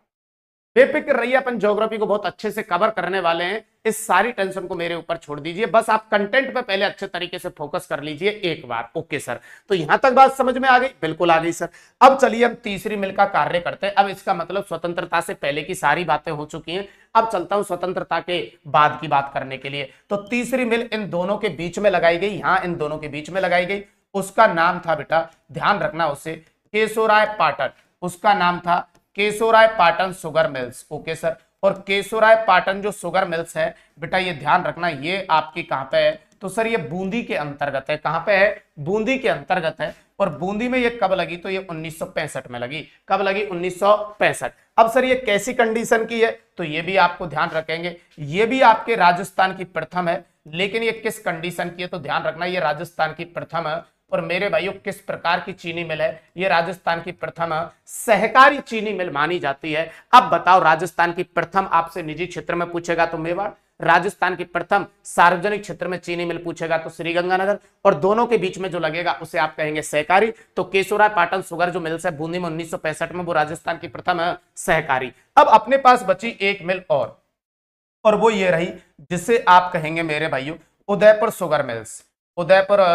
बेफिक्र रहिए, अपन ज्योग्राफी को बहुत अच्छे से कवर करने वाले हैं। इस सारी टेंशन को मेरे ऊपर छोड़ दीजिए, बस आप कंटेंट पे पहले अच्छे तरीके से फोकस कर लीजिए एक बार। ओके सर, तो यहां तक बात समझ में आ गई? बिल्कुल आ गई सर। अब चलिए हम तीसरी मिल का कार्य करते हैं। अब इसका मतलब स्वतंत्रता से पहले की सारी बातें हो चुकी हैं, अब चलता हूं स्वतंत्रता के बाद की बात करने के लिए। तो तीसरी मिल इन दोनों के बीच में लगाई गई, यहां इन दोनों के बीच में लगाई गई। उसका नाम था बेटा, ध्यान रखना, उसे केशोराय पाटन, उसका नाम था Keshorai Patan sugar mills. Okay sir. और केशोराय पाटन जो शुगर मिल्स है बेटा, ये ध्यान रखना, ये आपकी कहां पे है, तो सर ये बूंदी के अंतर्गत है। कहां पे है? बूंदी के अंतर्गत है। और बूंदी में ये कब लगी, तो ये 1965 में लगी। कब लगी? 1965। अब सर ये कैसी कंडीशन की है, तो ये भी आपको ध्यान रखेंगे, ये भी आपके राजस्थान की प्रथम है, लेकिन ये किस कंडीशन की है, तो ध्यान रखना ये राजस्थान की प्रथम है। और मेरे भाइयों किस प्रकार की चीनी मिल है, ये राजस्थान की प्रथम सहकारी चीनी मिल मानी जाती है। अब बताओ, राजस्थान की प्रथम आपसे निजी क्षेत्र में पूछेगा तो मेवाड़, राजस्थान की प्रथम सार्वजनिक क्षेत्र में चीनी मिल पूछेगा तो श्रीगंगानगर, और दोनों के बीच में जो लगेगा उसे आप कहेंगे सहकारी। तो केशोराय पाटन शुगर जो मिल्स है बूंदी में 1965 में, वो राजस्थान की प्रथम सहकारी। अब अपने पास बची एक मिल और वो ये रही जिसे आप कहेंगे मेरे भाइयों Udaipur sugar mills, Udaipur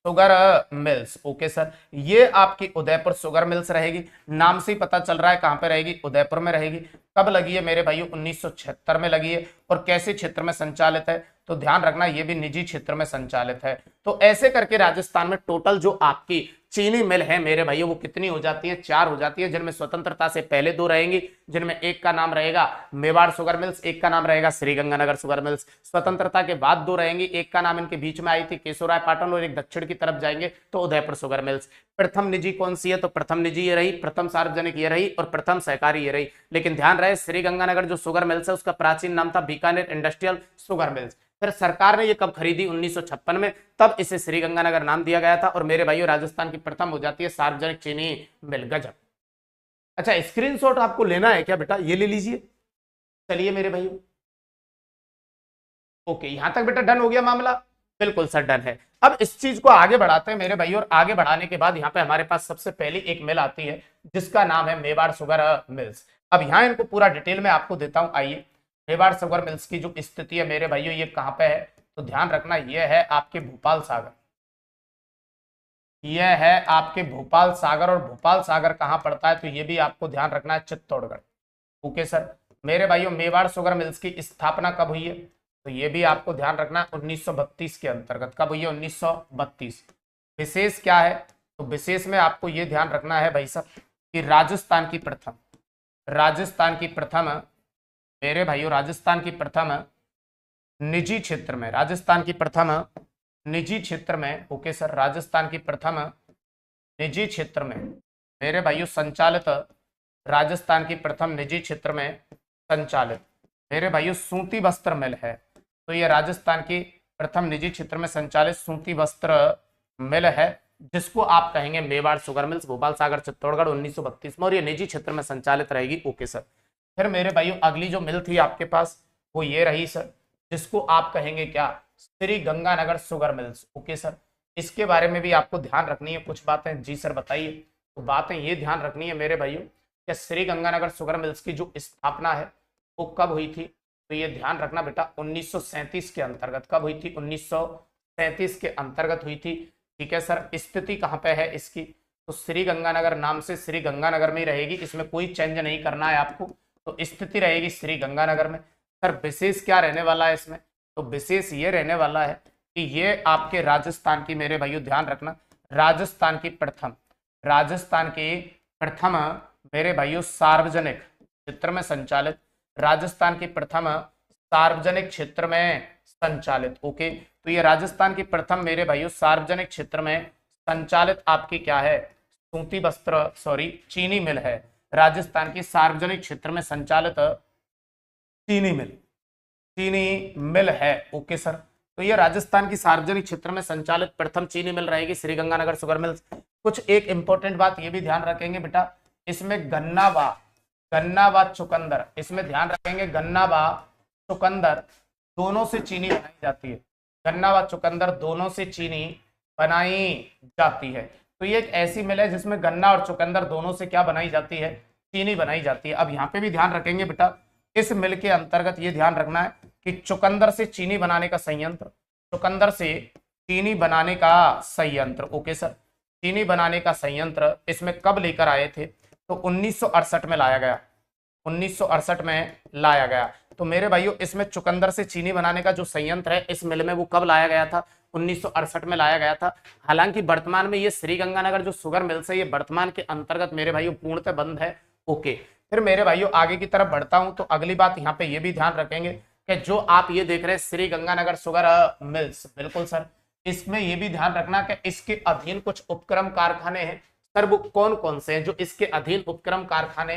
sugar mills. Okay sir, ये आपकी उदयपुर शुगर मिल्स रहेगी। नाम से ही पता चल रहा है कहां पे रहेगी, उदयपुर में रहेगी। कब लगी है मेरे भाइयों? 1976 में लगी है। और कैसे क्षेत्र में संचालित है, तो ध्यान रखना ये भी निजी क्षेत्र में संचालित है। तो ऐसे करके राजस्थान में टोटल जो आपकी चीनी मिल है मेरे भाइयों वो कितनी हो जाती है? 4 हो जाती है, जिनमें स्वतंत्रता से पहले 2 रहेंगी, जिनमें एक का नाम रहेगा मेवाड़ शुगर मिल्स, एक का नाम रहेगा श्रीगंगानगर शुगर मिल्स। स्वतंत्रता के बाद 2 रहेंगी, एक का नाम इनके बीच में आई थी केशोराय पाटन, और एक दक्षिण की तरफ जाएंगे तो उदयपुर शुगर मिल्स। प्रथम निजी कौन सी है, तो प्रथम निजी ये रही, प्रथम सार्वजनिक ये रही, और प्रथम सहकारी ये रही। लेकिन ध्यान रहे श्रीगंगानगर जो शुगर मिल्स है उसका प्राचीन नाम था बीकानेर इंडस्ट्रियल शुगर मिल्स। फिर सरकार ने ये कब खरीदी? 1956 में, तब इसे श्रीगंगानगर नाम दिया गया था। और मेरे भाइयों राजस्थान की प्रथम हो जाती है सार्वजनिक चीनी मिल। गजब। अच्छा, स्क्रीनशॉट आपको लेना है क्या बेटा? ये ले लीजिए। चलिए मेरे भाइयों, ओके, यहां तक बेटा डन हो गया मामला। बिल्कुल सर डन है। अब इस चीज को आगे बढ़ाते हैं मेरे भाई, और आगे बढ़ाने के बाद यहाँ पे हमारे पास सबसे पहली एक मिल आती है जिसका नाम है मेवाड़ शुगर मिल्स। अब यहाँ इनको पूरा डिटेल में आपको देता हूँ। आइए, मेवाड़ शुगर मिल्स की जो स्थिति है मेरे भाइयों, ये कहाँ पे है, तो ध्यान रखना ये है आपके भोपाल सागर। यह है आपके भोपाल सागर, और भोपाल सागर कहाँ पड़ता है, तो ये भी आपको ध्यान रखना है चित्तौड़गढ़। Okay sir. मेरे भाइयों मेवाड़ शुगर मिल्स की स्थापना कब हुई है, तो ये भी आपको ध्यान रखना 1932 के अंतर्गत। कब हुई है, 1932। विशेष क्या है, तो विशेष में आपको ये ध्यान रखना है भाई साहब कि राजस्थान की प्रथम मेरे भाइयों राजस्थान की प्रथम निजी क्षेत्र में, राजस्थान की प्रथम निजी क्षेत्र में, ओके सर, राजस्थान की प्रथम निजी क्षेत्र में मेरे भाइयों संचालित, राजस्थान की प्रथम निजी क्षेत्र में संचालित मेरे भाइयों सूती वस्त्र मिल है। तो ये राजस्थान की प्रथम निजी क्षेत्र में संचालित सूती वस्त्र मिल है, जिसको आप कहेंगे मेवाड़ शुगर मिल्स, भोपाल सागर चित्तौड़गढ़, 1932 में, और ये निजी क्षेत्र में संचालित रहेगी। Okay sir. फिर मेरे भाइयों अगली जो मिल थी आपके पास वो ये रही सर, जिसको आप कहेंगे क्या, Shri Ganganagar sugar mills. Okay sir. इसके बारे में भी आपको ध्यान रखनी है कुछ बातें। जी सर बताइए। तो बातें ये ध्यान रखनी है मेरे भाइयों कि श्री गंगानगर शुगर मिल्स की जो स्थापना है वो कब हुई थी, तो ये ध्यान रखना बेटा 1937 के अंतर्गत। कब हुई थी, 1937 के अंतर्गत हुई थी। ठीक है सर। स्थिति कहाँ पे है इसकी, तो श्री गंगानगर नाम से श्री गंगानगर में ही रहेगी, इसमें कोई चेंज नहीं करना है आपको। तो स्थिति रहेगी श्री गंगानगर में। सर विशेष क्या रहने वाला है इसमें, तो विशेष ये रहने वाला है कि ये आपके राजस्थान की, मेरे भाइयों ध्यान रखना, राजस्थान की प्रथम मेरे भाइयों सार्वजनिक क्षेत्र में संचालित, राजस्थान की प्रथम सार्वजनिक क्षेत्र में संचालित। ओके। तो ये राजस्थान की प्रथम मेरे भाइयों सार्वजनिक क्षेत्र में संचालित आपकी क्या है, सूती वस्त्र चीनी मिल है। राजस्थान की सार्वजनिक क्षेत्र में संचालित चीनी मिल है। Okay sir. तो ये राजस्थान की सार्वजनिक क्षेत्र में संचालित प्रथम चीनी मिल रहेगी श्री गंगानगर शुगर मिल्स। कुछ एक इंपॉर्टेंट बात ये भी ध्यान रखेंगे बेटा, इसमें गन्ना व चुकंदर, इसमें ध्यान रखेंगे गन्ना व चुकंदर दोनों से चीनी बनाई जाती है। गन्ना व चुकंदर दोनों से चीनी बनाई जाती है। तो ये एक ऐसी मिल है जिसमें गन्ना और चुकंदर दोनों से क्या बनाई जाती है, चीनी बनाई जाती है। अब यहाँ पे भी ध्यान रखेंगे बेटा, इस मिल के अंतर्गत ये ध्यान रखना है कि चुकंदर से चीनी बनाने का संयंत्र, ओके सर, चीनी बनाने का संयंत्र इसमें कब लेकर आए थे, तो 1968 में लाया गया। 1968 में लाया गया। तो मेरे भाइयों इसमें चुकंदर से चीनी बनाने का जो संयंत्र है इस मिल में वो कब लाया गया था, 1968 में लाया गया था। हालांकि वर्तमान में ये श्री गंगानगर जो शुगर मिल्स है ये वर्तमान के अंतर्गत मेरे भाइयों पूर्णतः बंद है। ओके। फिर मेरे भाइयों आगे की तरफ बढ़ता हूं, तो अगली बात यहाँ पे ये भी ध्यान रखेंगे कि जो आप ये देख रहे हैं श्री गंगानगर शुगर मिल्स, बिल्कुल सर, इसमें ये भी ध्यान रखना कि इसके अधीन कुछ उपक्रम कारखाने हैं। सर वो कौन कौन से हैं जो इसके अधीन उपक्रम कारखाने,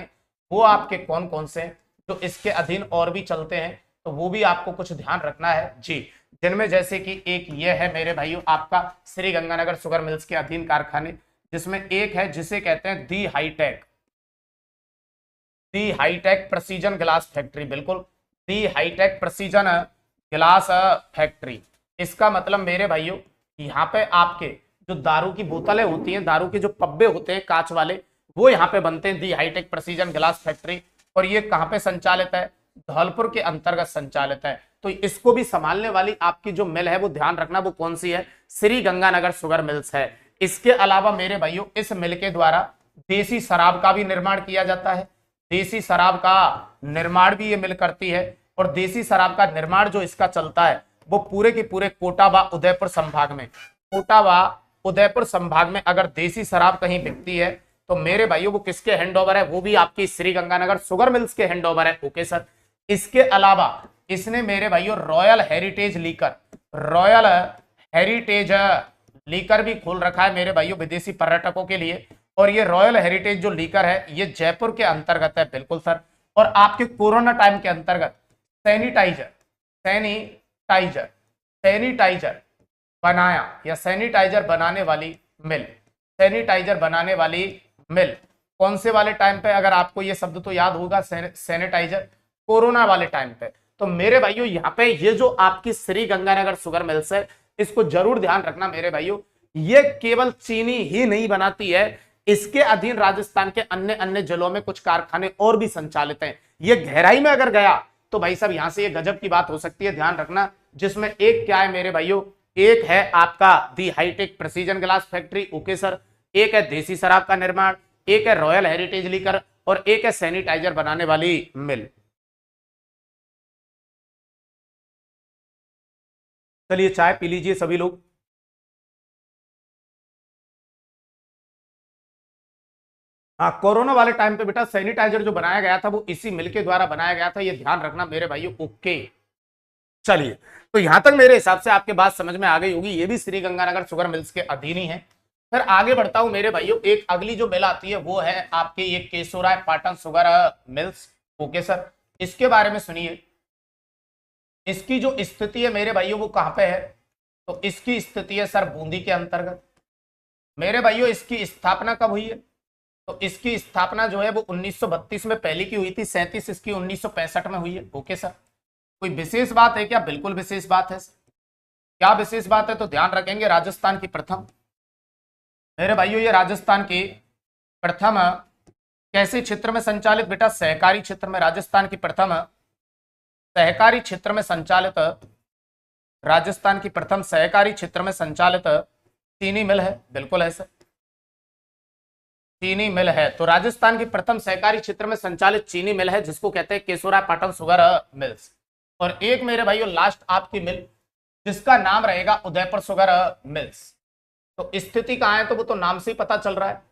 वो आपके कौन कौन से हैं जो इसके अधीन और भी चलते हैं, तो वो भी आपको कुछ ध्यान रखना है जी। जिनमें जैसे कि एक ये है मेरे भाइयों आपका श्री गंगानगर शुगर मिल्स के अधीन कारखाने, जिसमें एक है जिसे कहते हैं दी हाईटेक प्रेसीजन ग्लास फैक्ट्री। बिल्कुल, दी हाईटेक प्रेसीजन ग्लास फैक्ट्री। इसका मतलब मेरे भाइयों यहाँ पे आपके जो दारू की बोतलें होती हैं, दारू के जो पब्बे होते हैं कांच वाले, वो यहाँ पे बनते हैं दी हाईटेक प्रेसीजन ग्लास फैक्ट्री। और ये कहाँ पे संचालित है, धौलपुर के अंतर्गत संचालित है। तो इसको भी संभालने वाली आपकी जो मिल है वो ध्यान रखना वो कौन सी है, श्री गंगानगर शुगर मिल्स है। इसके अलावा मेरे भाइयों इस मिल के द्वारा देसी शराब का भी निर्माण किया जाता है। देसी शराब का निर्माण भी ये मिल करती है। और देसी शराब का निर्माण जो इसका चलता है वो पूरे के पूरे कोटा व उदयपुर संभाग में अगर देसी शराब कहीं बिकती है तो मेरे भाइयों वो किसके हैंडओवर है, वो भी आपकी श्री गंगानगर शुगर मिल्स के हैंडओवर है। Okay sir. इसके अलावा इसने मेरे भाइयों रॉयल हेरिटेज लीकर भी खोल रखा है मेरे भाइयों विदेशी पर्यटकों के लिए। और ये रॉयल हेरिटेज जो लीकर है ये जयपुर के अंतर्गत है। बिल्कुल सर। और आपके कोरोना टाइम के अंतर्गत सैनिटाइजर बनाया या सैनिटाइजर बनाने वाली मिल कौन से वाले टाइम पे, अगर आपको ये शब्द तो याद होगा, सैनिटाइजर, कोरोना वाले टाइम पे। तो मेरे भाइयों यहाँ पे ये जो आपकी श्री गंगानगर शुगर मिल्स है इसको जरूर ध्यान रखना मेरे भाइयों। ये केवल चीनी ही नहीं बनाती है, इसके अधीन राजस्थान के अन्य अन्य जिलों में कुछ कारखाने और भी संचालित हैं। ये गहराई में अगर गया तो भाई साहब यहां से ये गजब की बात हो सकती है, ध्यान रखना। जिसमें एक क्या है मेरे भाइयों, एक है आपका the hitech precision glass factory, okay sir, एक है देसी शराब का निर्माण, एक है रॉयल हेरिटेज लीकर, और एक है सैनिटाइजर बनाने वाली मिल। चलिए चाय पी लीजिए सभी लोग। हाँ, कोरोना वाले टाइम पे बेटा सैनिटाइजर जो बनाया गया था वो इसी मिल के द्वारा बनाया गया था, ये ध्यान रखना मेरे भाइयों, ओके। चलिए, तो यहां तक मेरे हिसाब से आपके बात समझ में आ गई होगी, ये भी श्री गंगानगर शुगर मिल्स के अधीन ही है। फिर आगे बढ़ता हूं मेरे भाइयों, एक अगली जो मिल आती है वो है आपके ये Keshorai Patan sugar mills, okay sir. इसके बारे में सुनिए, इसकी जो स्थिति है मेरे भाइयों वो कहां पे है, तो इसकी स्थिति है सर बूंदी के अंतर्गत। मेरे भाइयों इसकी स्थापना कब हुई है, तो इसकी स्थापना जो है वो 1932 में पहली की हुई थी, 37 इसकी 1965 में हुई है, ओके सर। कोई विशेष बात है क्या, बिल्कुल विशेष बात है। क्या विशेष बात है, तो ध्यान रखेंगे राजस्थान की प्रथम, मेरे भाइयों ये राजस्थान की प्रथम कैसे क्षेत्र में संचालित, बेटा सहकारी क्षेत्र में, राजस्थान की प्रथम सहकारी क्षेत्र में संचालित, राजस्थान की प्रथम सहकारी क्षेत्र में संचालित चीनी मिल है, बिल्कुल है सर, चीनी मिल है। तो राजस्थान की प्रथम सहकारी क्षेत्र में संचालित चीनी मिल है जिसको कहते हैं केशोराय पाटन शुगर मिल्स। और एक मेरे भाइयों लास्ट आपकी मिल जिसका नाम रहेगा उदयपुर शुगर मिल्स। तो स्थिति कहां है, तो वो तो नाम से ही पता चल रहा है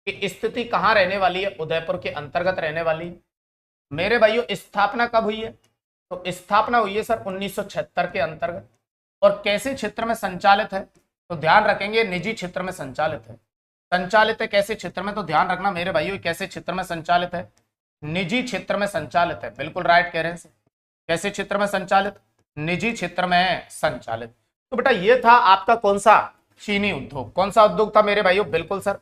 कि स्थिति कहां रहने वाली है, उदयपुर के अंतर्गत रहने वाली है। मेरे भाइयों स्थापना कब हुई है, तो स्थापना हुई है सर 1976 के अंतर्गत। और कैसे क्षेत्र में संचालित है, तो ध्यान रखेंगे निजी क्षेत्र में संचालित है। संचालित है कैसे क्षेत्र में, तो ध्यान रखना मेरे भाइयों कैसे क्षेत्र में संचालित है, निजी क्षेत्र में संचालित है, बिल्कुल राइट कह रहे हैं। कैसे क्षेत्र में संचालित, निजी क्षेत्र में संचालित। तो बेटा ये था आपका कौन सा, चीनी उद्योग। कौन सा उद्योग था मेरे भाइयों, बिल्कुल सर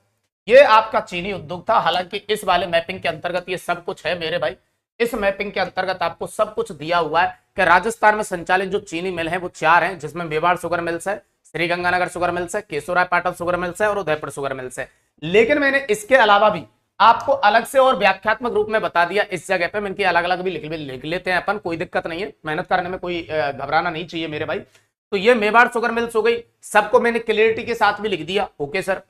ये आपका चीनी उद्योग था। हालांकि इस वाले मैपिंग के अंतर्गत ये सब कुछ है मेरे भाई, इस मैपिंग के अंतर्गत आपको सब कुछ दिया हुआ है कि राजस्थान में संचालित जो चीनी मिल है वो 4 हैं, जिसमें मेवाड़ शुगर मिल्स है, श्री गंगानगर शुगर मिल्स है, केशोराय पाटन शुगर मिल्स है और उदयपुर शुगर मिल्स है। लेकिन मैंने इसके अलावा भी आपको अलग से और व्याख्यात्मक रूप में बता दिया इस जगह पे। इनकी अलग अलग भी लिख लेते हैं अपन, कोई दिक्कत नहीं है, मेहनत करने में कोई घबराना नहीं चाहिए मेरे भाई। तो ये मेवाड़ शुगर मिल्स हो गई, सबको मैंने क्लियरिटी के साथ भी लिख दिया, ओके सर।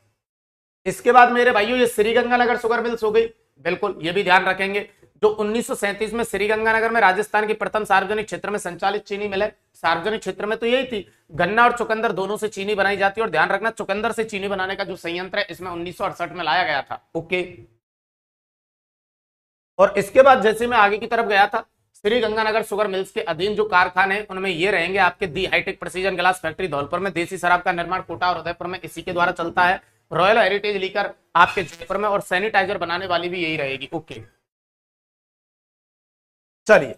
इसके बाद मेरे भाइयों ये श्री गंगानगर शुगर मिल्स हो गई, बिल्कुल ये भी ध्यान रखेंगे। जो 1937 में श्री गंगानगर में राजस्थान की प्रथम सार्वजनिक क्षेत्र में संचालित चीनी मिल है। सार्वजनिक क्षेत्र में तो यही थी, गन्ना और चुकंदर दोनों से चीनी बनाई जाती है। और ध्यान रखना चुकंदर से चीनी बनाने का जो संयंत्र है इसमें 1968 में लाया गया था, ओके। और इसके बाद जैसे मैं आगे की तरफ गया था, श्री गंगानगर शुगर मिल्स के अधीन जो कारखाने हैं उनमें ये रहेंगे आपके the hitech precision glass factory Dholpur में, देसी शराब का निर्माण कोटा और उदयपुर में इसी के द्वारा चलता है, रॉयल हेरिटेज लीकर आपके जयपुर में, और सैनिटाइजर बनाने वाली भी यही रहेगी, ओके। चलिए,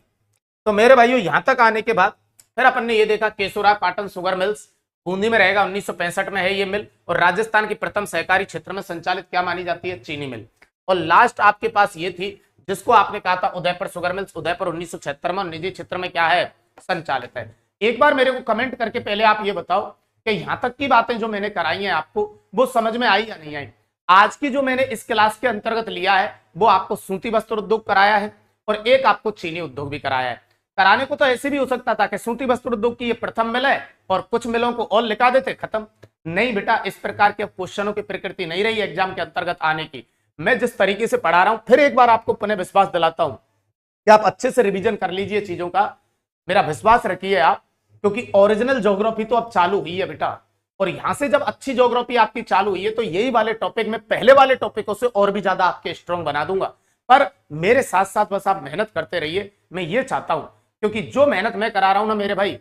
तो मेरे भाइयों यहां तक आने के बाद फिर अपन ने ये देखा केशोराय पाटन शुगर मिल्स बूंदी में रहेगा, 1965 में है ये मिल, और राजस्थान की प्रथम सहकारी क्षेत्र में संचालित क्या मानी जाती है, चीनी मिल। और लास्ट आपके पास ये थी जिसको आपने कहा था उदयपुर शुगर मिल्स, उदयपुर 1976 में, निजी क्षेत्र में क्या है, संचालित है। एक बार मेरे को कमेंट करके पहले आप ये बताओ कि यहां तक की बातें जो मैंने कराई हैं आपको वो समझ में आई या नहीं आई। आज की जो मैंने इस क्लास के अंतर्गत लिया है वो आपको सूती वस्त्र उद्योग कराया है और एक आपको चीनी उद्योग भी कराया है। कराने को तो ऐसे भी हो सकता था कि सूती वस्त्र उद्योग की ये प्रथम मिल है और कुछ मिलों को और लिखा देते, खत्म। नहीं बेटा, इस प्रकार के क्वेश्चनों की प्रकृति नहीं रही एग्जाम के अंतर्गत आने की। मैं जिस तरीके से पढ़ा रहा हूं फिर एक बार आपको पुनः विश्वास दिलाता हूं कि आप अच्छे से रिवीजन कर लीजिए चीजों का, मेरा विश्वास रखिए आप, क्योंकि ओरिजिनल ज्योग्राफी तो अब चालू हुई है बेटा। और यहां से जब अच्छी ज्योग्राफी आपकी चालू हुई है तो यही वाले टॉपिक में पहले वाले टॉपिकों से और भी ज्यादा आपके स्ट्रॉन्ग बना दूंगा। पर मेरे साथ साथ बस आप मेहनत करते रहिए, मैं ये चाहता हूं, क्योंकि जो मेहनत मैं करा रहा हूं ना मेरे भाई,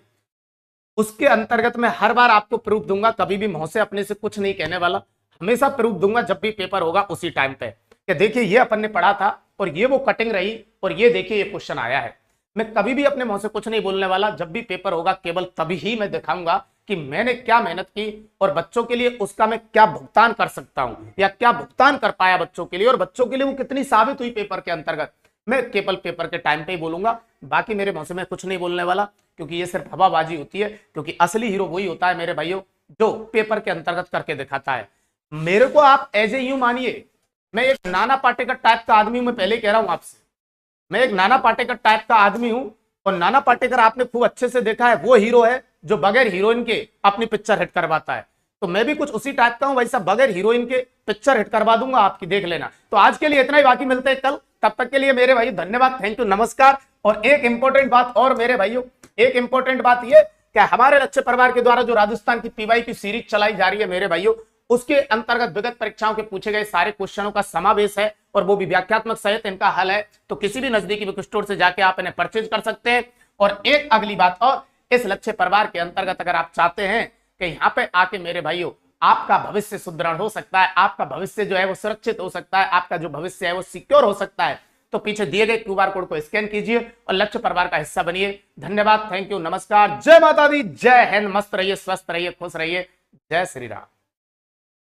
उसके अंतर्गत मैं हर बार आपको प्रूफ दूंगा, कभी भी मुंह से अपने से कुछ नहीं कहने वाला, हमेशा प्रूफ दूंगा जब भी पेपर होगा उसी टाइम पे कि देखिए ये अपन ने पढ़ा था और ये वो कटिंग रही और ये देखिए ये क्वेश्चन आया है। मैं कभी भी अपने मुंह से कुछ नहीं बोलने वाला, जब भी पेपर होगा केवल तभी ही मैं दिखाऊंगा कि मैंने क्या मेहनत की और बच्चों के लिए उसका मैं क्या भुगतान कर सकता हूं या क्या भुगतान कर पाया बच्चों के लिए, और बच्चों के लिए वो कितनी साबित हुई पेपर के अंतर्गत। मैं केवल पेपर के टाइम पे ही बोलूंगा, बाकी मेरे मुंह से मैं कुछ नहीं बोलने वाला, क्योंकि ये सिर्फ हवाबाजी होती है, क्योंकि असली हीरो वही होता है मेरे भाइयों जो पेपर के अंतर्गत करके दिखाता है। मेरे को आप एज ए यूं मानिए, मैं एक नाना पाटेकर टाइप का आदमी हूं, मैं पहले कह रहा हूं आपसे, मैं एक नाना पाटेकर टाइप का आदमी हूं। और नाना पाटेकर आपने खूब अच्छे से देखा है, वो हीरो है जो बगैर हीरोइन के अपनी पिक्चर हिट करवाता है। तो मैं भी कुछ उसी टाइप का हूं, वैसा बगैर हीरोइन के पिक्चर हिट करवा दूंगा आपकी, देख लेना। तो आज के लिए इतना ही, बाकी मिलते हैं कल, तब तक के लिए मेरे भाई धन्यवाद, थैंक यू, नमस्कार। और एक इंपॉर्टेंट बात और मेरे भाइयों, एक इंपॉर्टेंट बात ये कि हमारे लक्ष्य परिवार के द्वारा जो राजस्थान की पीवाई की सीरीज चलाई जा रही है मेरे भाइयों, उसके अंतर्गत विगत परीक्षाओं के पूछे गए सारे क्वेश्चनों का समावेश है और वो भी व्याख्यात्मक सहित इनका हल है। तो किसी भी नजदीकी बुक स्टोर से जाके आप इन्हें परचेज कर सकते हैं। और एक अगली बात और, इस लक्ष्य परिवार के अंतर्गत अगर आप चाहते हैं कि यहाँ पे आके मेरे भाइयों आपका भविष्य सुदृढ़ हो सकता है, आपका भविष्य जो है वो सुरक्षित हो सकता है, आपका जो भविष्य है वो सिक्योर हो सकता है, तो पीछे दिए गए क्यूआर कोड को स्कैन कीजिए और लक्ष्य परिवार का हिस्सा बनिए। धन्यवाद, थैंक यू, नमस्कार, जय माता दी, जय हिंद, मस्त रहिए, स्वस्थ रहिए, खुश रहिए, जय श्री राम।